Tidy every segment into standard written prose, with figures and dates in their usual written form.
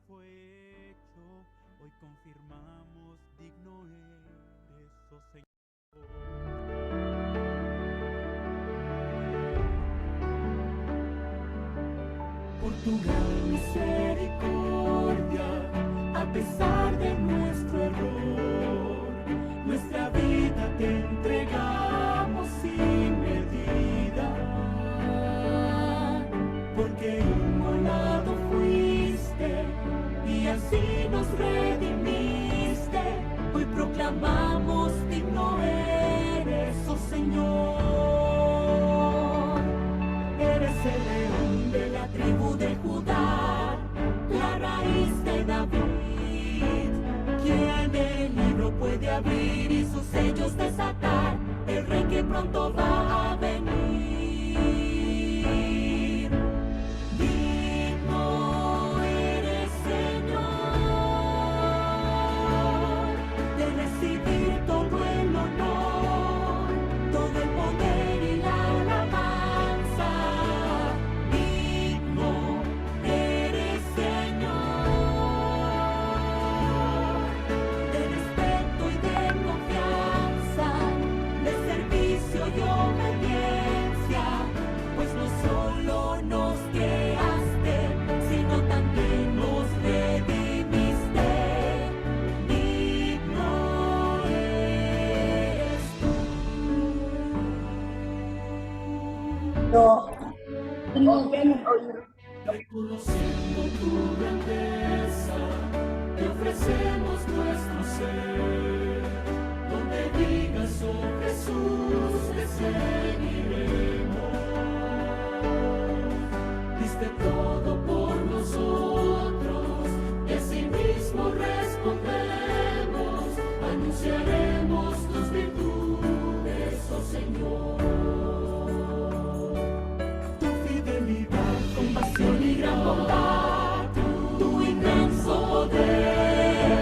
fue hecho, hoy confirmamos, digno eres, oh Señor. Por tu gran misericordia, a pesar de nuestro error, nuestra vida te entregamos sin medida, porque inmolado fuiste y así nos redimiste. Hoy proclamamos, digno eres, oh Señor. Eres el león de la tribu de Judá, la raíz de David, quien el libro puede abrir y sus sellos desatar, el rey que pronto va a venir. Digno eres, Señor, de recibir todo el honor, todo el poder y la alabanza. Digno eres, Señor, de respeto y de confianza, de servicio y obediencia, pues no solo nos creaste, sino también nos redimiste. Digno eres tú. Reconociendo tu grandeza, te ofrecemos nuestro ser. Donde digas, oh Jesús, te seguiremos. Diste todo por nosotros, y así mismo respondemos. Anunciaremos tus virtudes, oh Señor. Tu fidelidad, compasión y gran bondad, tu inmenso poder,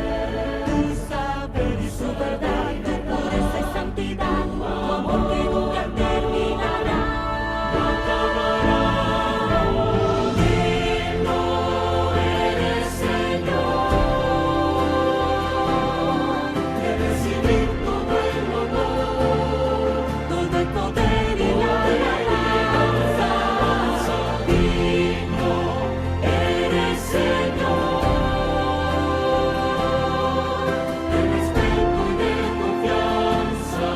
tu saber y su verdad, tu pureza y santidad, tu amor que nunca terminará. No acabará. Digno eres, Señor, de recibir todo el honor, todo el poder y la alabanza. Digno eres, Señor, de respeto y de confianza,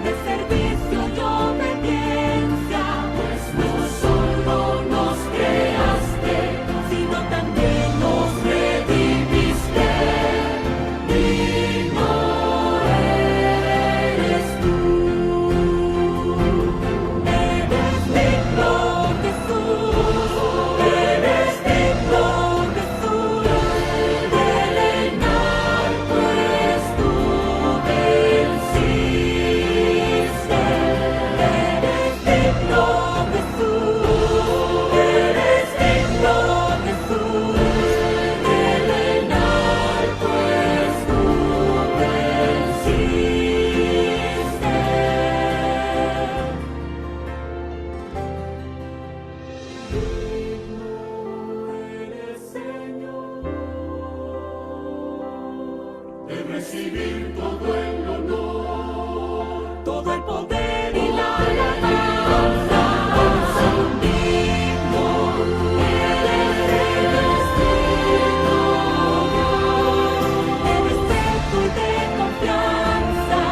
de servicio y obediencia, pues no solo nos creaste, sino también nos redimiste. Digno eres tú. Eres digno, Jesús, eres digno, Jesús, de reinar, pues tú venciste. Eres digno, Jesús, eres digno, Jesús, de reinar, pues tú venciste. Digno eres, Señor, de recibir todo el honor, todo el poder y la alabanza. Digno eres, de respeto y de confianza,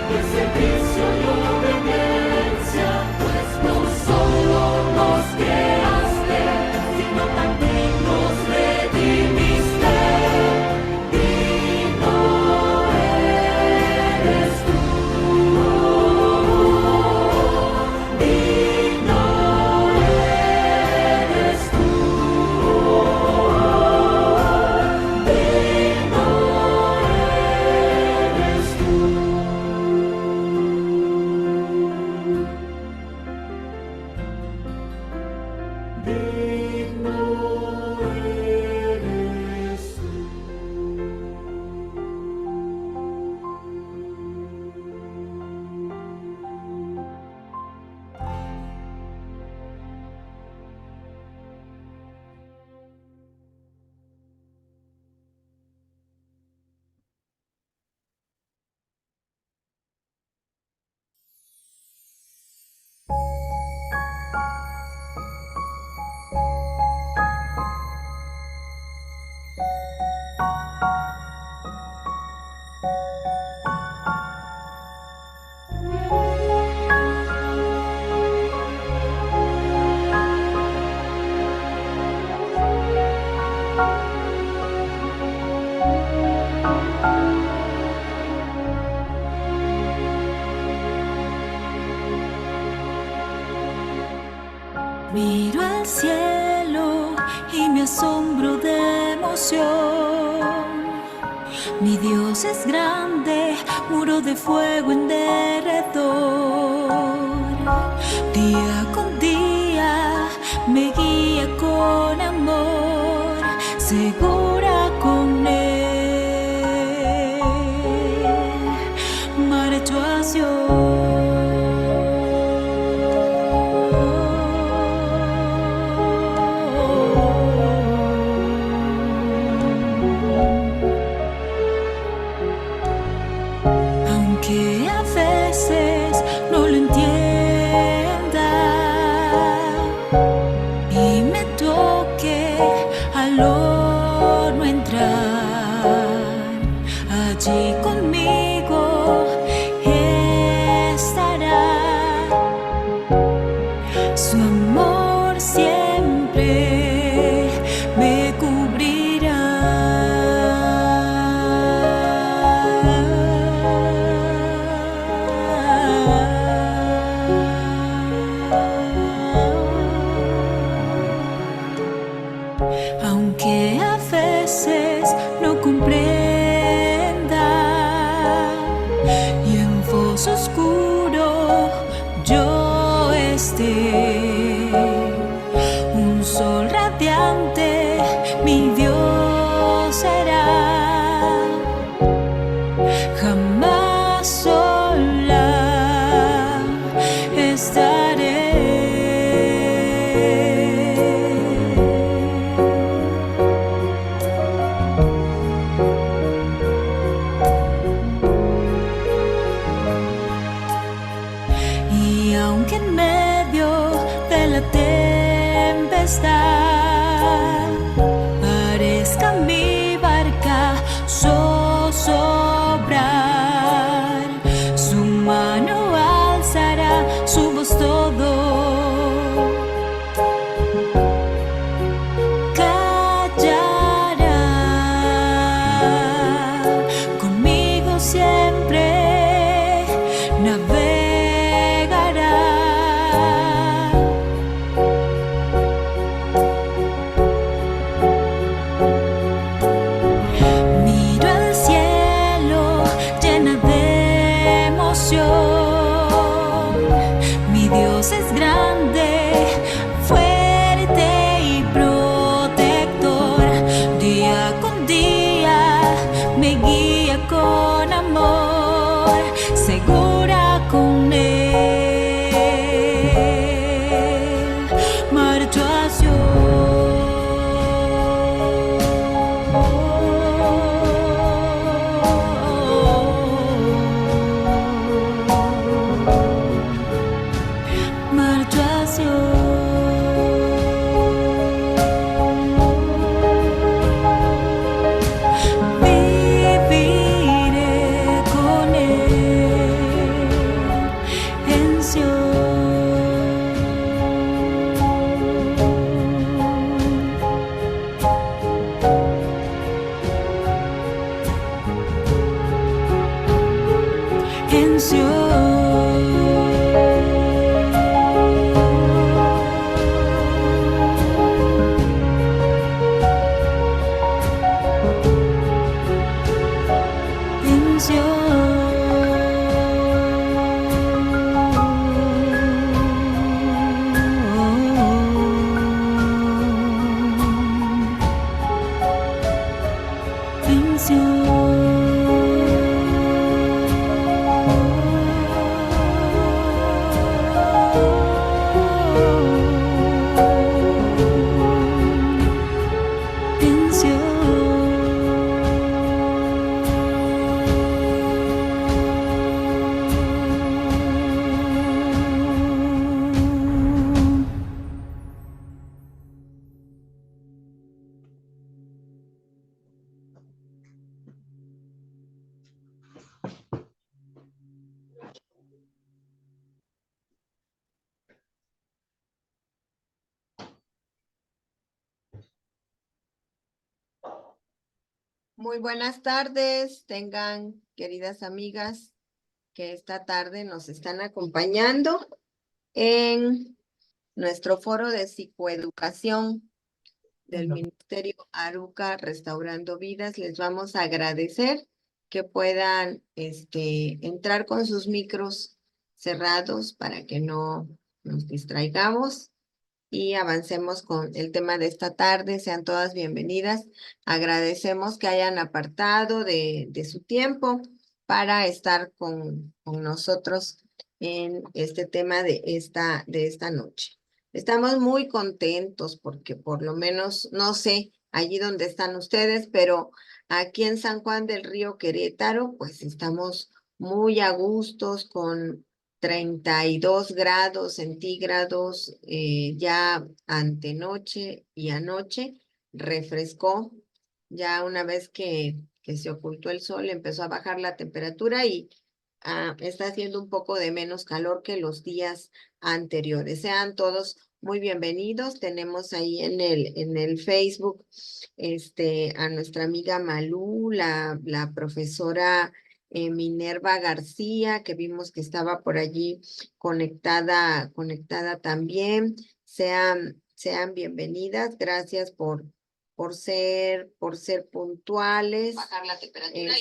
de servicio y obediencia, pues no solo nos creaste, sino también nos redimiste. Digno eres tú. Miro al cielo y me asombro de emoción. Mi Dios es grande, muro de fuego en derredor. Día con día me guía con amor, segura con Él marcho hacia que a veces no lo entienda y me toque al horno entrar, allí conmigo estará. Su amor siempre me cubrirá. Aunque a veces no comprenda y en foso oscuro yo esté, un sol radiante mi Dios será. Jamás sola estaré. Y aunque en medio de la tempestad parezca mi barca zozobrar, su mano alzará, su voz todo callará. Conmigo siempre navegará. Miro al cielo llena de emoción. Mi Dios es grande, fuerte y protector. Día con día me guía con amor, segura con Él marcho hacia marcho hacia viviré con Él en Sion. En Sion. Muy buenas tardes, tengan queridas amigas que esta tarde nos están acompañando en nuestro foro de psicoeducación del Ministerio Aruca Restaurando Vidas. Les vamos a agradecer que puedan entrar con sus micros cerrados para que no nos distraigamos y avancemos con el tema de esta tarde. Sean todas bienvenidas. Agradecemos que hayan apartado de su tiempo para estar con nosotros en este tema de esta noche. Estamos muy contentos porque por lo menos, no sé, allí donde están ustedes, pero aquí en San Juan del Río Querétaro, pues estamos muy a gustos con 32 grados centígrados ya antenoche y anoche, refrescó, ya una vez que se ocultó el sol empezó a bajar la temperatura y está haciendo un poco de menos calor que los días anteriores. Sean todos muy bienvenidos. Tenemos ahí en el Facebook a nuestra amiga Malú, la profesora Minerva García, que vimos que estaba por allí conectada también. Sean bienvenidas. Gracias por ser puntuales. Bajar la temperatura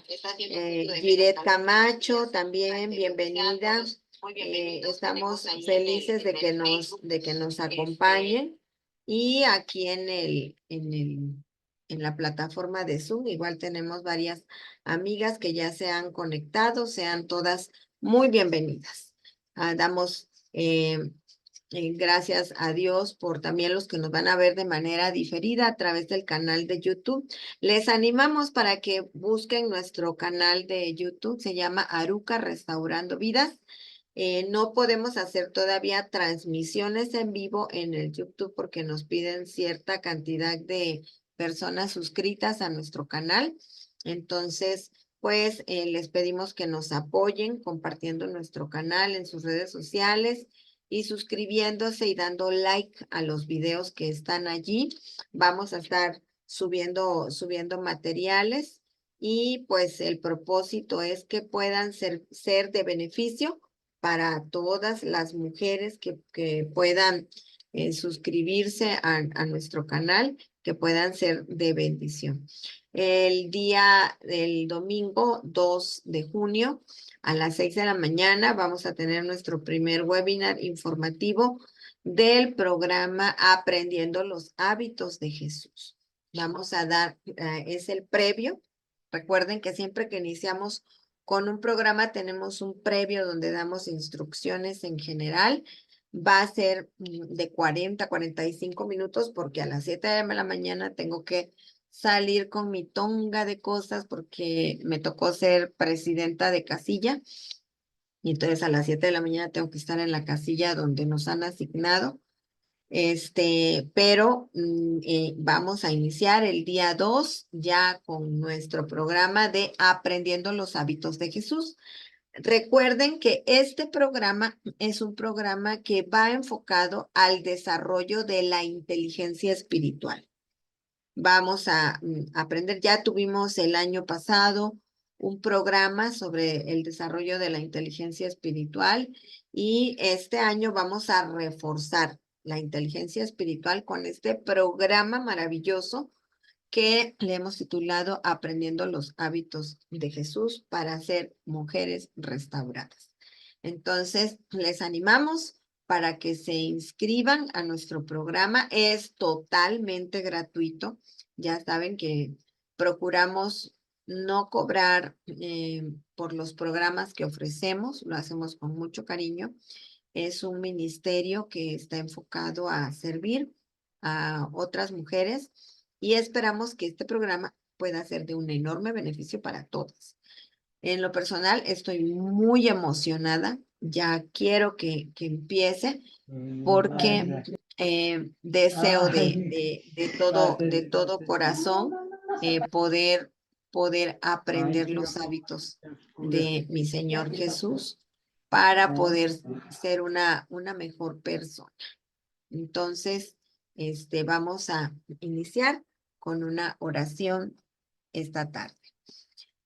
está haciendo un poquito de Giret menos calor. Camacho, también bienvenida. Muy bienvenidos. Estamos Tenemos ahí felices en el Facebook, de que nos acompañen. Y aquí en la plataforma de Zoom, igual tenemos varias amigas que ya se han conectado, sean todas muy bienvenidas. Damos gracias a Dios por también los que nos van a ver de manera diferida a través del canal de YouTube. Les animamos para que busquen nuestro canal de YouTube, se llama Aruca Restaurando Vidas. No podemos hacer todavía transmisiones en vivo en el YouTube porque nos piden cierta cantidad de personas suscritas a nuestro canal. Entonces, pues les pedimos que nos apoyen compartiendo nuestro canal en sus redes sociales y suscribiéndose y dando like a los videos que están allí. Vamos a estar subiendo materiales y pues el propósito es que puedan ser de beneficio para todas las mujeres que puedan suscribirse a nuestro canal, que puedan ser de bendición. El día del domingo 2 de junio a las 6 de la mañana vamos a tener nuestro primer webinar informativo del programa Aprendiendo los Hábitos de Jesús. Vamos a dar, es el previo. Recuerden que siempre que iniciamos con un programa tenemos un previo donde damos instrucciones en general. Va a ser de 40 a 45 minutos porque a las 7 de la mañana tengo que salir con mi tonga de cosas porque me tocó ser presidenta de casilla. Y entonces a las 7 de la mañana tengo que estar en la casilla donde nos han asignado. Pero vamos a iniciar el día 2 ya con nuestro programa de Aprendiendo los Hábitos de Jesús. Recuerden que este programa es un programa que va enfocado al desarrollo de la inteligencia espiritual. Vamos a aprender, ya tuvimos el año pasado un programa sobre el desarrollo de la inteligencia espiritual y este año vamos a reforzar la inteligencia espiritual con este programa maravilloso que le hemos titulado Aprendiendo los Hábitos de Jesús para ser mujeres restauradas. Entonces, les animamos para que se inscriban a nuestro programa. Es totalmente gratuito. Ya saben que procuramos no cobrar por los programas que ofrecemos, lo hacemos con mucho cariño. Es un ministerio que está enfocado a servir a otras mujeres y esperamos que este programa pueda ser de un enorme beneficio para todas. En lo personal, estoy muy emocionada. Ya quiero que empiece porque deseo de todo corazón poder aprender los hábitos de mi Señor Jesús para poder ser una mejor persona. Entonces, vamos a iniciar con una oración esta tarde.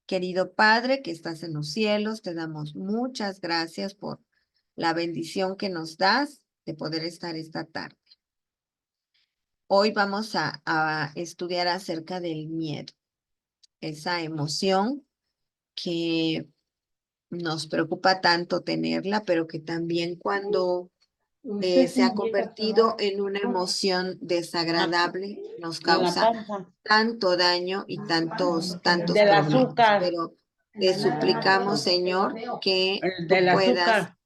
Querido Padre que estás en los cielos, te damos muchas gracias por la bendición que nos das de poder estar esta tarde. Hoy vamos a estudiar acerca del miedo, esa emoción que nos preocupa tanto tenerla, pero que también cuando se ha convertido en una emoción desagradable, nos causa tanto daño y tantos Del problemas. azúcar. Pero te suplicamos, Señor, que El tú del puedas azúcar.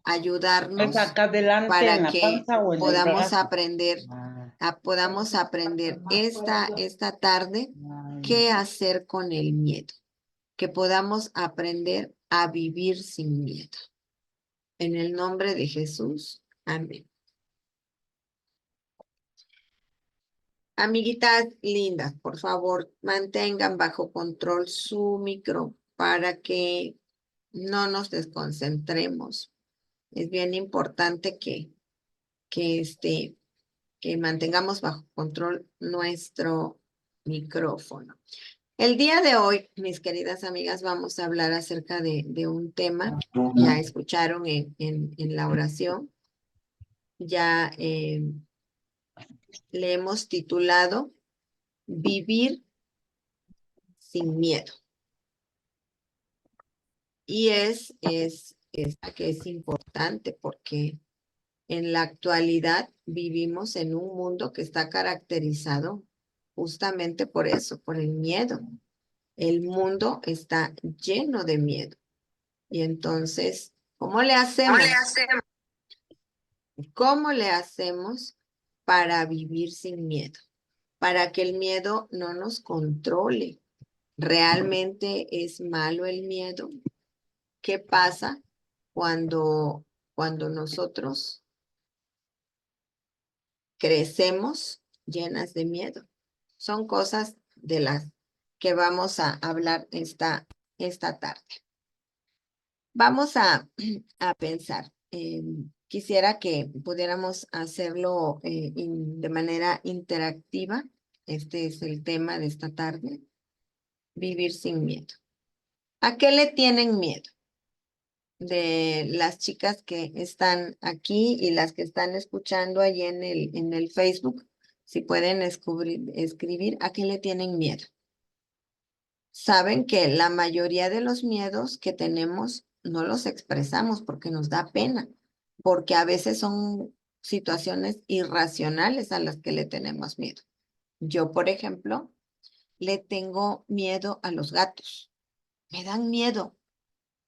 ayudarnos ¿Es acá adelante en para la que panza o en el podamos brazo? aprender, esta tarde qué hacer con el miedo, que podamos aprender a vivir sin miedo. En el nombre de Jesús, amén. Amiguitas lindas, por favor, mantengan bajo control su micro para que no nos desconcentremos. Es bien importante que mantengamos bajo control nuestro micrófono. El día de hoy, mis queridas amigas, vamos a hablar acerca de un tema. Ya escucharon en la oración. Ya le hemos titulado Vivir sin miedo. Y que es importante porque en la actualidad vivimos en un mundo que está caracterizado justamente por eso, por el miedo. El mundo está lleno de miedo. Y entonces, ¿cómo le hacemos? ¿Cómo le hacemos para vivir sin miedo? Para que el miedo no nos controle. ¿Realmente es malo el miedo? ¿Qué pasa cuando nosotros crecemos llenas de miedo? Son cosas de las que vamos a hablar esta tarde. Vamos a pensar. Quisiera que pudiéramos hacerlo de manera interactiva. Este es el tema de esta tarde. Vivir sin miedo. ¿A qué le tienen miedo? De las chicas que están aquí y las que están escuchando allí en el Facebook, si pueden escribir, ¿a qué le tienen miedo? Saben que la mayoría de los miedos que tenemos no los expresamos porque nos da pena, porque a veces son situaciones irracionales a las que le tenemos miedo. Yo, por ejemplo, le tengo miedo a los gatos. Me dan miedo.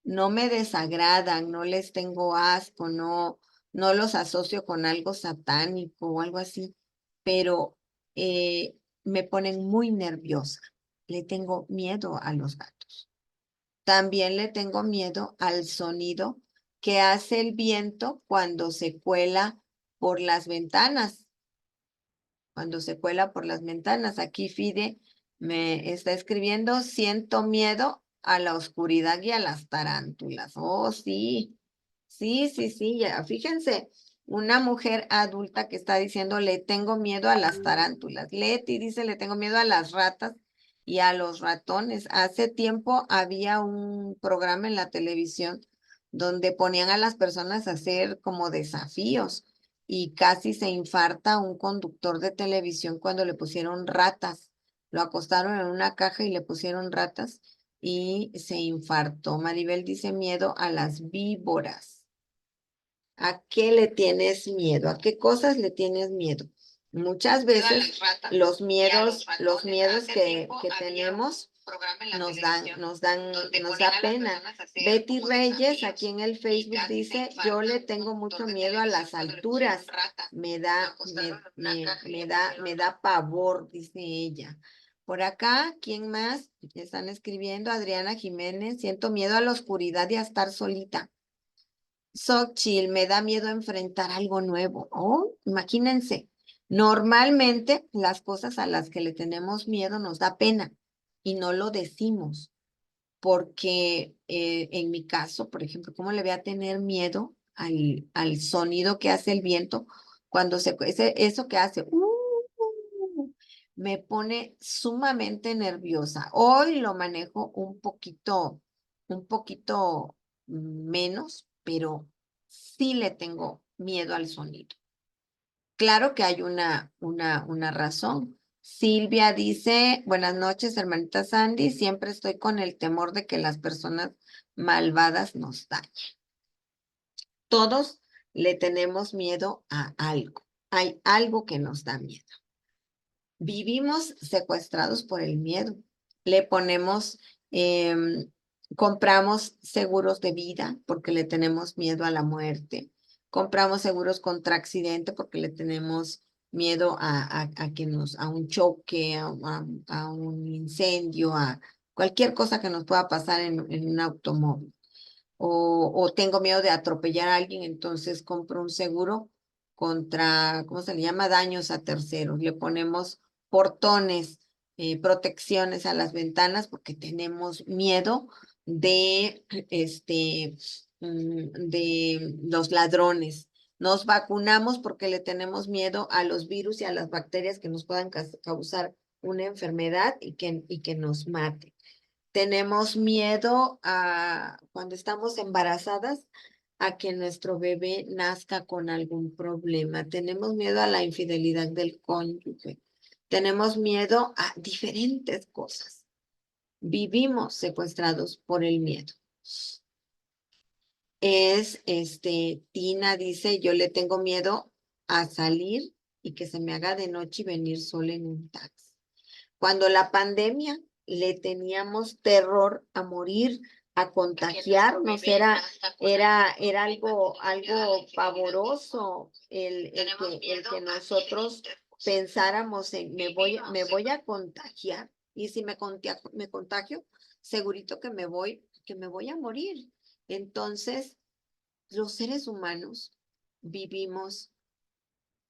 No me desagradan, no les tengo asco, no los asocio con algo satánico o algo así, pero me ponen muy nerviosa. Le tengo miedo a los gatos. También le tengo miedo al sonido que hace el viento cuando se cuela por las ventanas. Cuando se cuela por las ventanas. Aquí Fide me está escribiendo, siento miedo a la oscuridad y a las tarántulas. Oh, sí, sí, ya. Fíjense, una mujer adulta que está diciendo, le tengo miedo a las tarántulas. Leti dice, le tengo miedo a las ratas y a los ratones. Hace tiempo había un programa en la televisión donde ponían a las personas a hacer como desafíos y casi se infarta un conductor de televisión cuando le pusieron ratas. Lo acostaron en una caja y le pusieron ratas y se infartó. Maribel dice miedo a las víboras. ¿A qué le tienes miedo? ¿A qué cosas le tienes miedo? Muchas veces los miedos que tenemos nos da pena. Betty Reyes aquí en el Facebook dice, yo le tengo mucho miedo a las alturas. Me da pavor, dice ella. Por acá, ¿quién más? Están escribiendo, Adriana Jiménez, siento miedo a la oscuridad y a estar solita. Xochitl, me da miedo enfrentar algo nuevo. Oh, imagínense, normalmente las cosas a las que le tenemos miedo nos da pena y no lo decimos, porque en mi caso, por ejemplo, ¿cómo le voy a tener miedo al sonido que hace el viento cuando eso que hace? me pone sumamente nerviosa. Hoy lo manejo un poquito menos, pero sí le tengo miedo al sonido. Claro que hay una razón. Silvia dice, buenas noches, hermanita Sandy, siempre estoy con el temor de que las personas malvadas nos dañen. Todos le tenemos miedo a algo. Hay algo que nos da miedo. Vivimos secuestrados por el miedo. Le ponemos, compramos seguros de vida porque le tenemos miedo a la muerte. Compramos seguros contra accidente porque le tenemos miedo a un choque, a un incendio, a cualquier cosa que nos pueda pasar en un automóvil. O tengo miedo de atropellar a alguien, entonces compro un seguro contra, ¿cómo se le llama? Daños a terceros. Le ponemos portones, protecciones a las ventanas porque tenemos miedo de los ladrones. Nos vacunamos porque le tenemos miedo a los virus y a las bacterias que nos puedan causar una enfermedad y que nos mate. Tenemos miedo cuando estamos embarazadas, a que nuestro bebé nazca con algún problema. Tenemos miedo a la infidelidad del cónyuge. Tenemos miedo a diferentes cosas. Vivimos secuestrados por el miedo. Tina dice, yo le tengo miedo a salir y que se me haga de noche y venir sola en un taxi. Cuando la pandemia le teníamos terror a morir, a contagiarnos, era algo pavoroso el que nosotros pensáramos en me voy a contagiar, y si me contagio, segurito que me voy a morir. Entonces, los seres humanos vivimos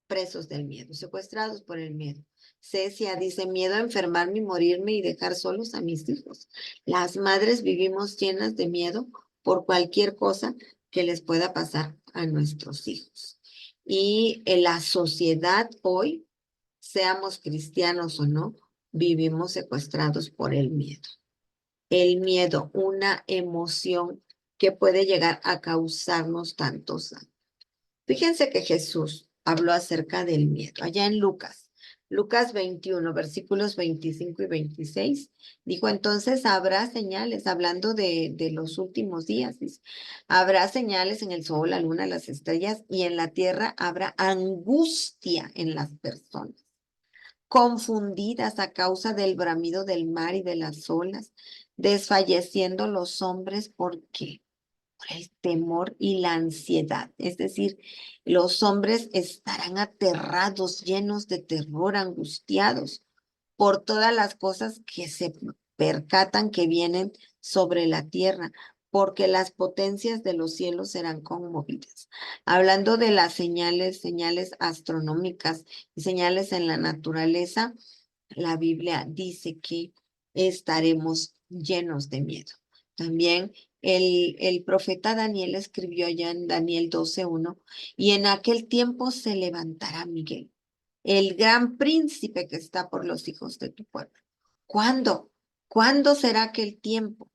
presos del miedo, secuestrados por el miedo. Cecia dice, miedo a enfermarme y morirme y dejar solos a mis hijos. Las madres vivimos llenas de miedo por cualquier cosa que les pueda pasar a nuestros hijos. Y en la sociedad hoy, seamos cristianos o no, vivimos secuestrados por el miedo. El miedo, una emoción que puede llegar a causarnos tantos daños. Fíjense que Jesús habló acerca del miedo. Allá en Lucas 21, versículos 25 y 26, dijo, entonces habrá señales, hablando de los últimos días, dice, habrá señales en el sol, la luna, las estrellas, y en la tierra habrá angustia en las personas, confundidas a causa del bramido del mar y de las olas, desfalleciendo los hombres, ¿por qué? Por el temor y la ansiedad. Es decir, los hombres estarán aterrados, llenos de terror, angustiados por todas las cosas que se percatan que vienen sobre la tierra, porque las potencias de los cielos serán conmovidas. Hablando de las señales astronómicas y señales en la naturaleza, la Biblia dice que estaremos llenos de miedo. También el profeta Daniel escribió allá en Daniel 12:1, y en aquel tiempo se levantará Miguel, el gran príncipe que está por los hijos de tu pueblo. ¿Cuándo? ¿Cuándo será aquel tiempo?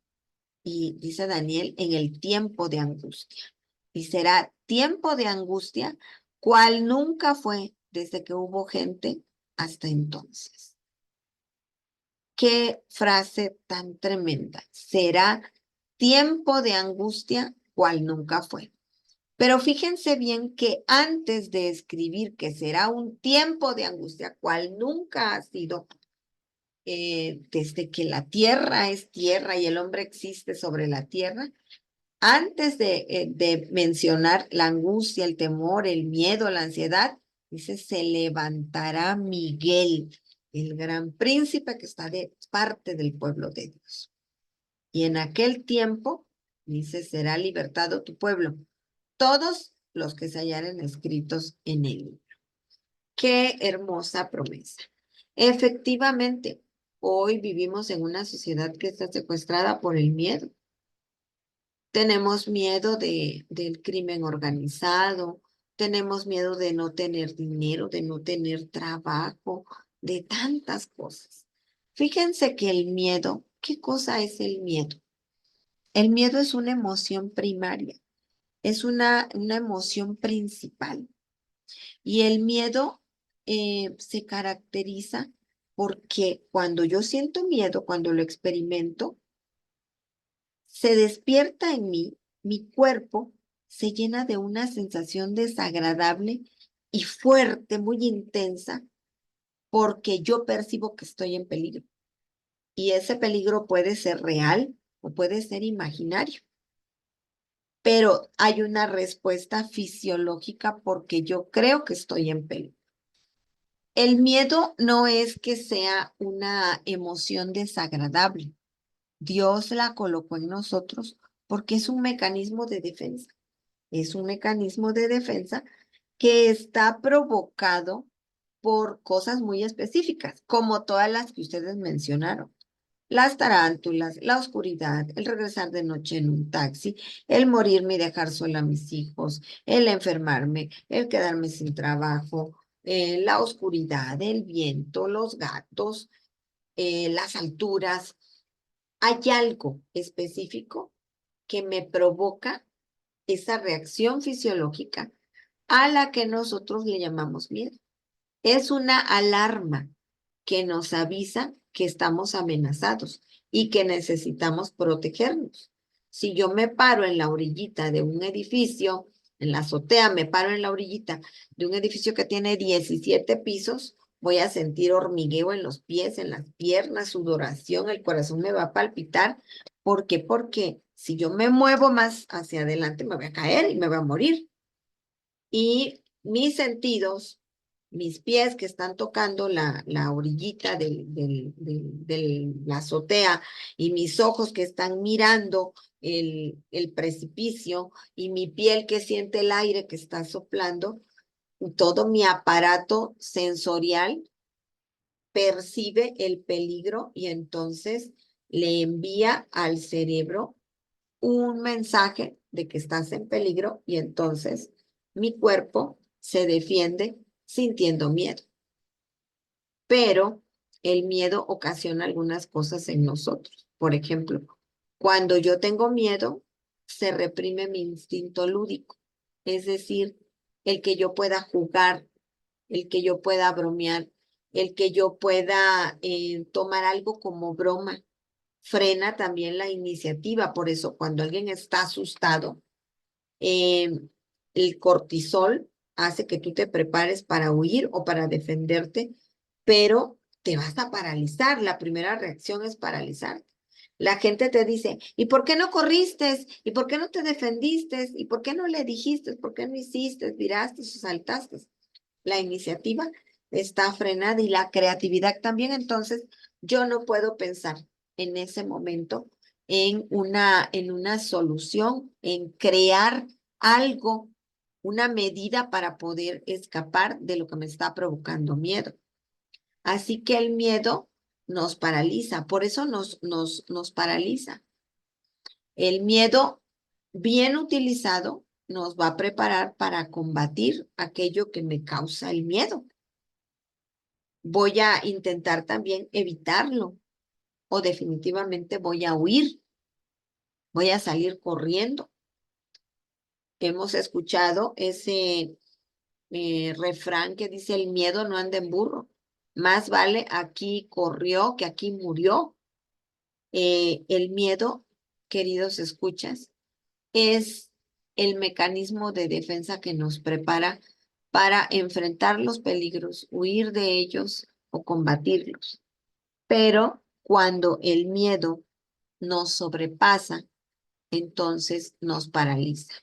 Y dice Daniel, en el tiempo de angustia. Y será tiempo de angustia, cual nunca fue desde que hubo gente hasta entonces. Qué frase tan tremenda. Será tiempo de angustia, cual nunca fue. Pero fíjense bien que antes de escribir que será un tiempo de angustia, cual nunca ha sido, desde que la tierra es tierra y el hombre existe sobre la tierra, antes de mencionar la angustia, el temor, el miedo, la ansiedad, dice, se levantará Miguel, el gran príncipe que está de parte del pueblo de Dios. Y en aquel tiempo, dice, será libertado tu pueblo, todos los que se hallaren escritos en el libro. Qué hermosa promesa. Efectivamente, hoy vivimos en una sociedad que está secuestrada por el miedo. Tenemos miedo del crimen organizado, tenemos miedo de no tener dinero, de no tener trabajo, de tantas cosas. Fíjense que el miedo, ¿qué cosa es el miedo? El miedo es una emoción primaria, es una emoción principal. Y el miedo se caracteriza porque cuando yo siento miedo, cuando lo experimento, se despierta en mí, mi cuerpo se llena de una sensación desagradable y fuerte, muy intensa, porque yo percibo que estoy en peligro. Y ese peligro puede ser real o puede ser imaginario. Pero hay una respuesta fisiológica porque yo creo que estoy en peligro. El miedo no es que sea una emoción desagradable. Dios la colocó en nosotros porque es un mecanismo de defensa. Es un mecanismo de defensa que está provocado por cosas muy específicas, como todas las que ustedes mencionaron. Las tarántulas, la oscuridad, el regresar de noche en un taxi, el morirme y dejar sola a mis hijos, el enfermarme, el quedarme sin trabajo, la oscuridad, el viento, los gatos, las alturas. Hay algo específico que me provoca esa reacción fisiológica a la que nosotros le llamamos miedo. Es una alarma que nos avisa que estamos amenazados y que necesitamos protegernos. Si yo me paro en la orillita de un edificio, en la azotea, me paro en la orillita de un edificio que tiene 17 pisos, voy a sentir hormigueo en los pies, en las piernas, sudoración, el corazón me va a palpitar. ¿Por qué? Porque si yo me muevo más hacia adelante, me voy a caer y me voy a morir. Y mis sentidos, mis pies que están tocando la orillita de la azotea y mis ojos que están mirando el precipicio y mi piel que siente el aire que está soplando, todo mi aparato sensorial percibe el peligro y entonces le envía al cerebro un mensaje de que estás en peligro y entonces mi cuerpo se defiende sintiendo miedo. Pero el miedo ocasiona algunas cosas en nosotros. Por ejemplo, cuando yo tengo miedo, se reprime mi instinto lúdico, es decir, el que yo pueda jugar, el que yo pueda bromear, el que yo pueda tomar algo como broma. Frena también la iniciativa. Por eso, cuando alguien está asustado, eh, el cortisol hace que tú te prepares para huir o para defenderte, pero te vas a paralizar. La primera reacción es paralizar. La gente te dice, ¿y por qué no corriste? ¿Y por qué no te defendiste? ¿Y por qué no le dijiste? ¿Por qué no hiciste? ¿Viraste o saltaste? La iniciativa está frenada y la creatividad también. Entonces, yo no puedo pensar en ese momento en una solución, en crear algo, una medida para poder escapar de lo que me está provocando miedo. Así que el miedo nos paraliza, por eso nos paraliza. El miedo bien utilizado nos va a preparar para combatir aquello que me causa el miedo. Voy a intentar también evitarlo o definitivamente voy a huir, voy a salir corriendo. Hemos escuchado ese refrán que dice el miedo no anda en burro. Más vale aquí corrió que aquí murió. El miedo, queridos escuchas, es el mecanismo de defensa que nos prepara para enfrentar los peligros, huir de ellos o combatirlos. Pero cuando el miedo nos sobrepasa, entonces nos paraliza.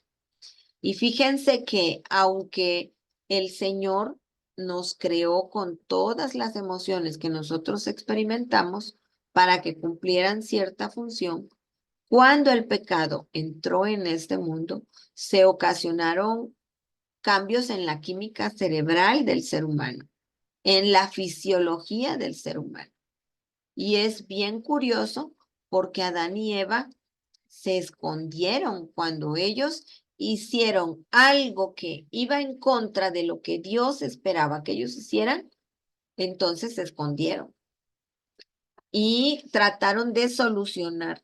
Y fíjense que aunque el Señor nos creó con todas las emociones que nosotros experimentamos para que cumplieran cierta función, cuando el pecado entró en este mundo, se ocasionaron cambios en la química cerebral del ser humano, en la fisiología del ser humano. Y es bien curioso porque Adán y Eva se escondieron cuando ellos hicieron algo que iba en contra de lo que Dios esperaba que ellos hicieran. Entonces se escondieron y trataron de solucionar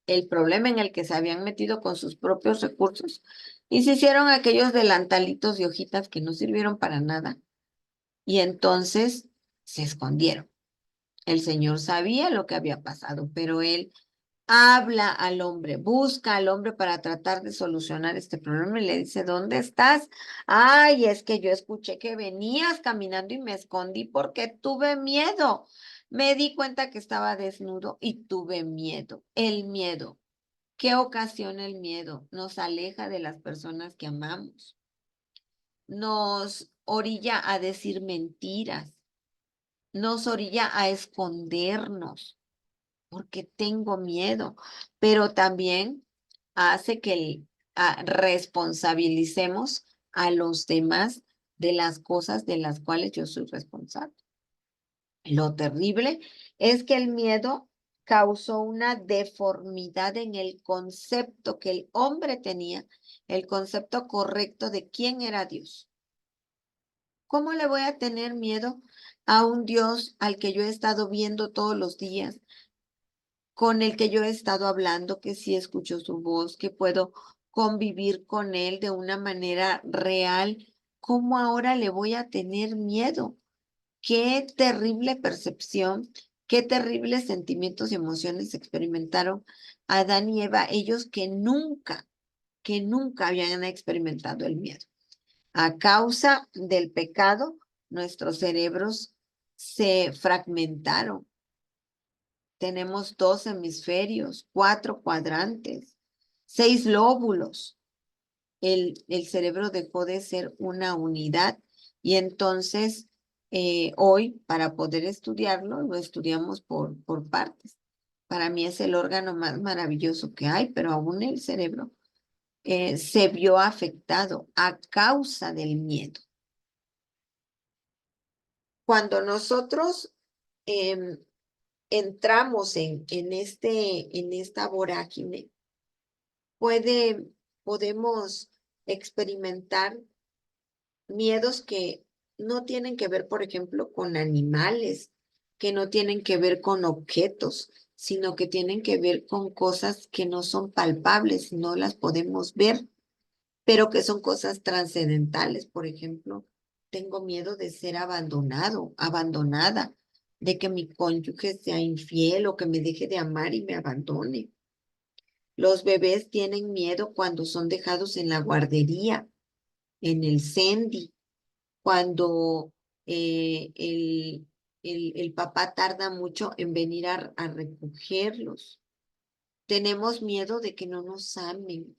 el problema en el que se habían metido con sus propios recursos y se hicieron aquellos delantalitos de hojitas que no sirvieron para nada y entonces se escondieron. El Señor sabía lo que había pasado, pero él habla al hombre, busca al hombre para tratar de solucionar este problema y le dice, ¿dónde estás? Ay, es que yo escuché que venías caminando y me escondí porque tuve miedo. Me di cuenta que estaba desnudo y tuve miedo. El miedo. ¿Qué ocasiona el miedo? Nos aleja de las personas que amamos. Nos orilla a decir mentiras. Nos orilla a escondernos porque tengo miedo, pero también hace que responsabilicemos a los demás de las cosas de las cuales yo soy responsable. Lo terrible es que el miedo causó una deformidad en el concepto que el hombre tenía, el concepto correcto de quién era Dios. ¿Cómo le voy a tener miedo a un Dios al que yo he estado viendo todos los días, con el que yo he estado hablando, que sí escucho su voz, que puedo convivir con él de una manera real? ¿Cómo ahora le voy a tener miedo? Qué terrible percepción, qué terribles sentimientos y emociones experimentaron Adán y Eva, ellos que nunca habían experimentado el miedo. A causa del pecado, nuestros cerebros se fragmentaron. Tenemos 2 hemisferios, 4 cuadrantes, 6 lóbulos. El cerebro dejó de ser una unidad y entonces hoy para poder estudiarlo lo estudiamos por partes. Para mí es el órgano más maravilloso que hay, pero aún el cerebro se vio afectado a causa del miedo. Cuando nosotros entramos en esta vorágine, podemos experimentar miedos que no tienen que ver, por ejemplo, con animales, que no tienen que ver con objetos, sino que tienen que ver con cosas que no son palpables, no las podemos ver, pero que son cosas trascendentales. Por ejemplo, tengo miedo de ser abandonado, abandonada, de que mi cónyuge sea infiel o que me deje de amar y me abandone. Los bebés tienen miedo cuando son dejados en la guardería, en el CENDI, cuando el papá tarda mucho en venir a recogerlos. Tenemos miedo de que no nos amen,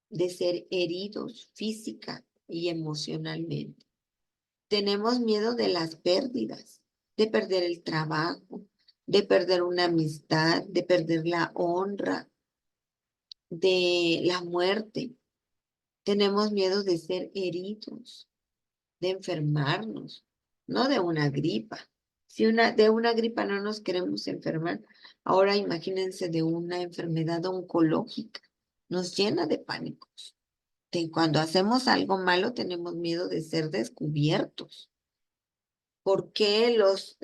de ser heridos física y emocionalmente. Tenemos miedo de las pérdidas, de perder el trabajo, de perder una amistad, de perder la honra, de la muerte. Tenemos miedo de ser heridos, de enfermarnos, no de una gripa. Si de una gripa no nos queremos enfermar, ahora imagínense de una enfermedad oncológica. Nos llena de pánicos. Cuando hacemos algo malo tenemos miedo de ser descubiertos. ¿Por qué los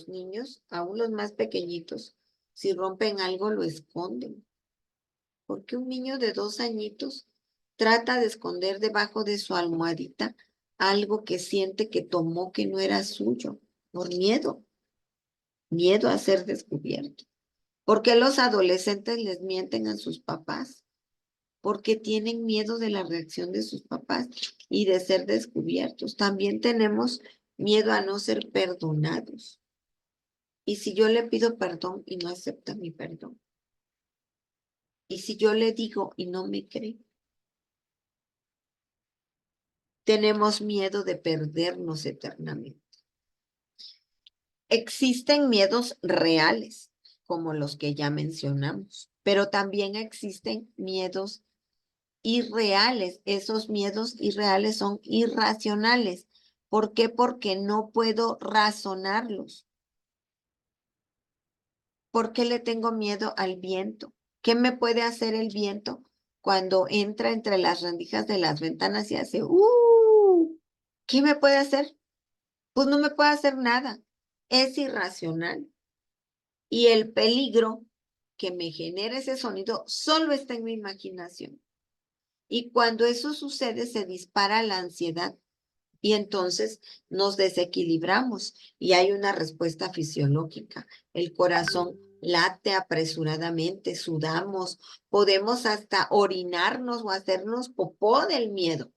niños, aún los más pequeñitos, si rompen algo lo esconden? ¿Por qué un niño de 2 añitos trata de esconder debajo de su almohadita algo que siente que tomó que no era suyo? Por miedo, miedo a ser descubierto. ¿Por qué los adolescentes les mienten a sus papás? Porque tienen miedo de la reacción de sus papás y de ser descubiertos. También tenemos miedo a no ser perdonados. ¿Y si yo le pido perdón y no acepta mi perdón? ¿Y si yo le digo y no me cree? Tenemos miedo de perdernos eternamente. Existen miedos reales, como los que ya mencionamos, pero también existen miedos irreales. Esos miedos irreales son irracionales. ¿Por qué? Porque no puedo razonarlos. ¿Por qué le tengo miedo al viento? ¿Qué me puede hacer el viento cuando entra entre las rendijas de las ventanas y hace ¿Qué me puede hacer? pues no me puede hacer nada. Es irracional. Y el peligro que me genera ese sonido solo está en mi imaginación. Y cuando eso sucede, se dispara la ansiedad y entonces nos desequilibramos y hay una respuesta fisiológica. El corazón late apresuradamente, sudamos, podemos hasta orinarnos o hacernos popó del miedo.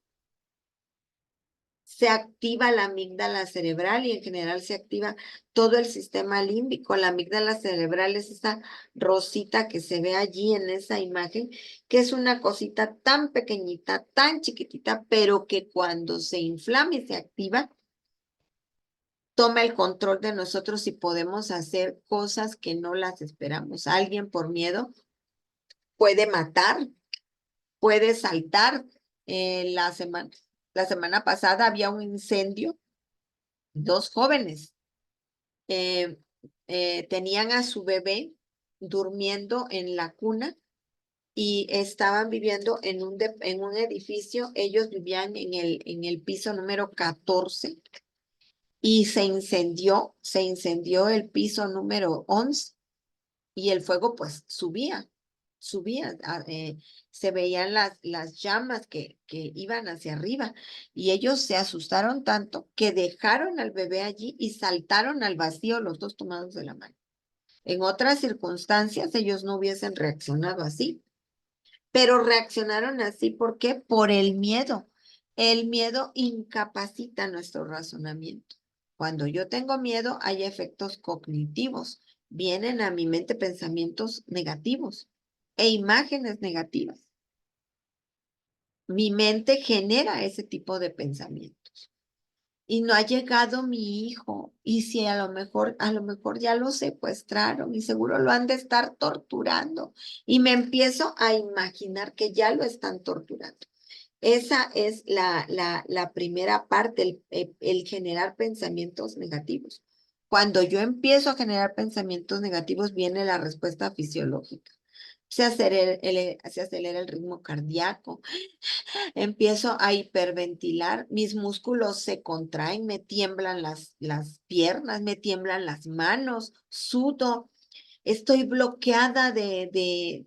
Se activa la amígdala cerebral y en general se activa todo el sistema límbico. La amígdala cerebral es esa rosita que se ve allí en esa imagen, que es una cosita tan pequeñita, tan chiquitita, pero que cuando se inflama y se activa, toma el control de nosotros y podemos hacer cosas que no las esperamos. Alguien por miedo puede matar, puede saltar. La semana pasada había un incendio. Dos jóvenes eh, tenían a su bebé durmiendo en la cuna y estaban viviendo en un edificio. Ellos vivían en el piso número 14 y se incendió el piso número 11 y el fuego pues subía, se veían las llamas que iban hacia arriba y ellos se asustaron tanto que dejaron al bebé allí y saltaron al vacío los dos tomados de la mano. En otras circunstancias ellos no hubiesen reaccionado así, pero reaccionaron así, ¿por qué? Por el miedo. El miedo incapacita nuestro razonamiento. Cuando yo tengo miedo, hay efectos cognitivos. Vienen a mi mente pensamientos negativos e imágenes negativas. Mi mente genera ese tipo de pensamientos. Y no ha llegado mi hijo. Y si a lo mejor ya lo secuestraron y seguro lo han de estar torturando. Y me empiezo a imaginar que ya lo están torturando. Esa es la primera parte, el generar pensamientos negativos. Cuando yo empiezo a generar pensamientos negativos, viene la respuesta fisiológica. Se acelera el ritmo cardíaco, empiezo a hiperventilar, mis músculos se contraen, me tiemblan las piernas, me tiemblan las manos, sudo, estoy bloqueada de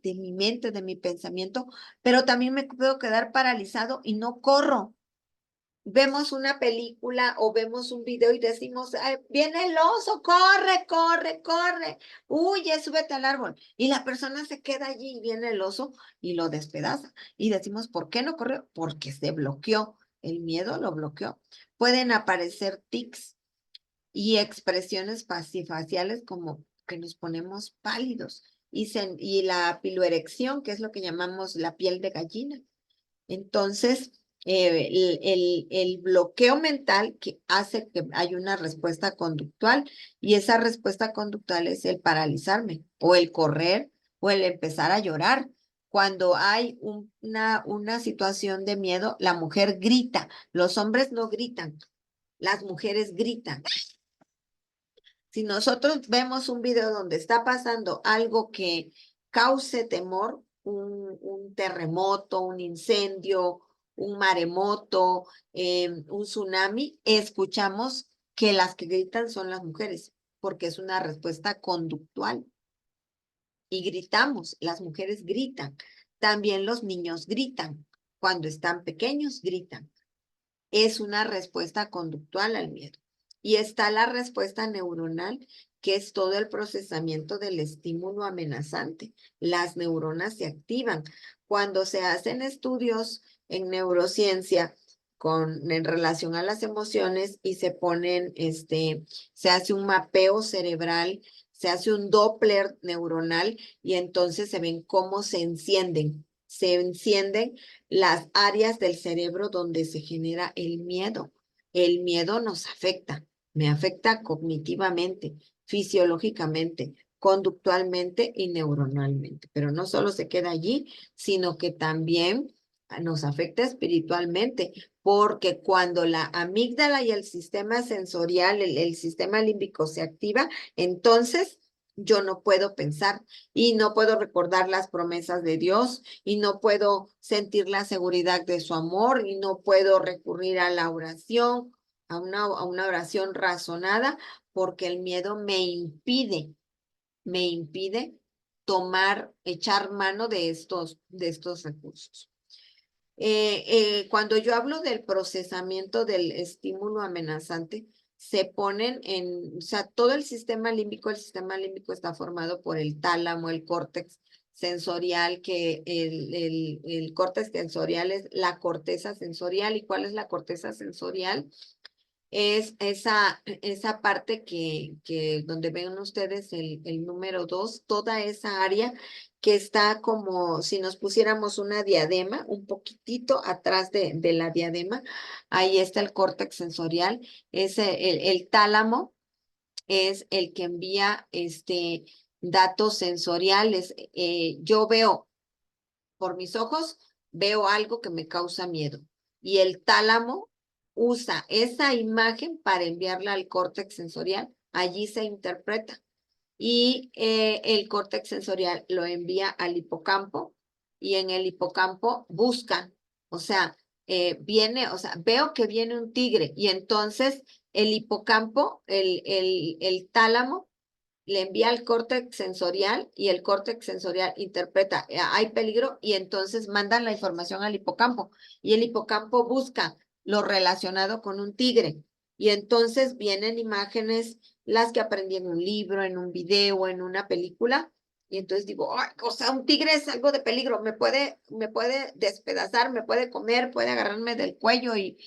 mi mente, de mi pensamiento, pero también me puedo quedar paralizado y no corro. Vemos una película o vemos un video y decimos, "Ay, viene el oso, corre, corre, corre, huye, súbete al árbol". Y la persona se queda allí y viene el oso y lo despedaza. Y decimos, ¿por qué no corrió? Porque se bloqueó. El miedo lo bloqueó. Pueden aparecer tics y expresiones faciales como que nos ponemos pálidos y la piloerección, que es lo que llamamos la piel de gallina. Entonces, el bloqueo mental que hace que haya una respuesta conductual y esa respuesta conductual es el paralizarme o el correr o el empezar a llorar. Cuando hay una situación de miedo, la mujer grita, los hombres no gritan, las mujeres gritan. Si nosotros vemos un video donde está pasando algo que cause temor, un terremoto, un incendio, un maremoto, un tsunami, escuchamos que las que gritan son las mujeres, porque es una respuesta conductual. Y gritamos, las mujeres gritan, también los niños gritan, cuando están pequeños gritan. Es una respuesta conductual al miedo. Y está la respuesta neuronal, que es todo el procesamiento del estímulo amenazante. Las neuronas se activan. Cuando se hacen estudios en neurociencia en relación a las emociones y se hace un mapeo cerebral, se hace un Doppler neuronal y entonces se ven cómo se encienden las áreas del cerebro donde se genera el miedo. El miedo nos afecta, me afecta cognitivamente, fisiológicamente, conductualmente y neuronalmente. Pero no solo se queda allí, sino que también nos afecta espiritualmente, porque cuando la amígdala y el sistema sensorial, el sistema límbico se activa, entonces yo no puedo pensar y no puedo recordar las promesas de Dios y no puedo sentir la seguridad de su amor y no puedo recurrir a la oración a una oración razonada, porque el miedo me impide echar mano de estos recursos. Cuando yo hablo del procesamiento del estímulo amenazante, se ponen o sea, todo el sistema límbico está formado por el tálamo, el córtex sensorial, que el córtex sensorial es la corteza sensorial. ¿Y cuál es la corteza sensorial? Es esa parte que donde ven ustedes el número 2, toda esa área que está como si nos pusiéramos una diadema, un poquitito atrás de la diadema, ahí está el córtex sensorial. El tálamo es el que envía datos sensoriales. Yo veo por mis ojos, veo algo que me causa miedo. Y el tálamo usa esa imagen para enviarla al córtex sensorial. Allí se interpreta. Y el córtex sensorial lo envía al hipocampo, y en el hipocampo busca, o sea, veo que viene un tigre, y entonces el hipocampo, el tálamo, le envía al córtex sensorial, y el córtex sensorial interpreta, hay peligro, y entonces mandan la información al hipocampo, y el hipocampo busca lo relacionado con un tigre, y entonces vienen imágenes, las que aprendí en un libro, en un video, en una película, y entonces digo, ay, o sea, un tigre es algo de peligro, me puede despedazar, me puede comer, puede agarrarme del cuello y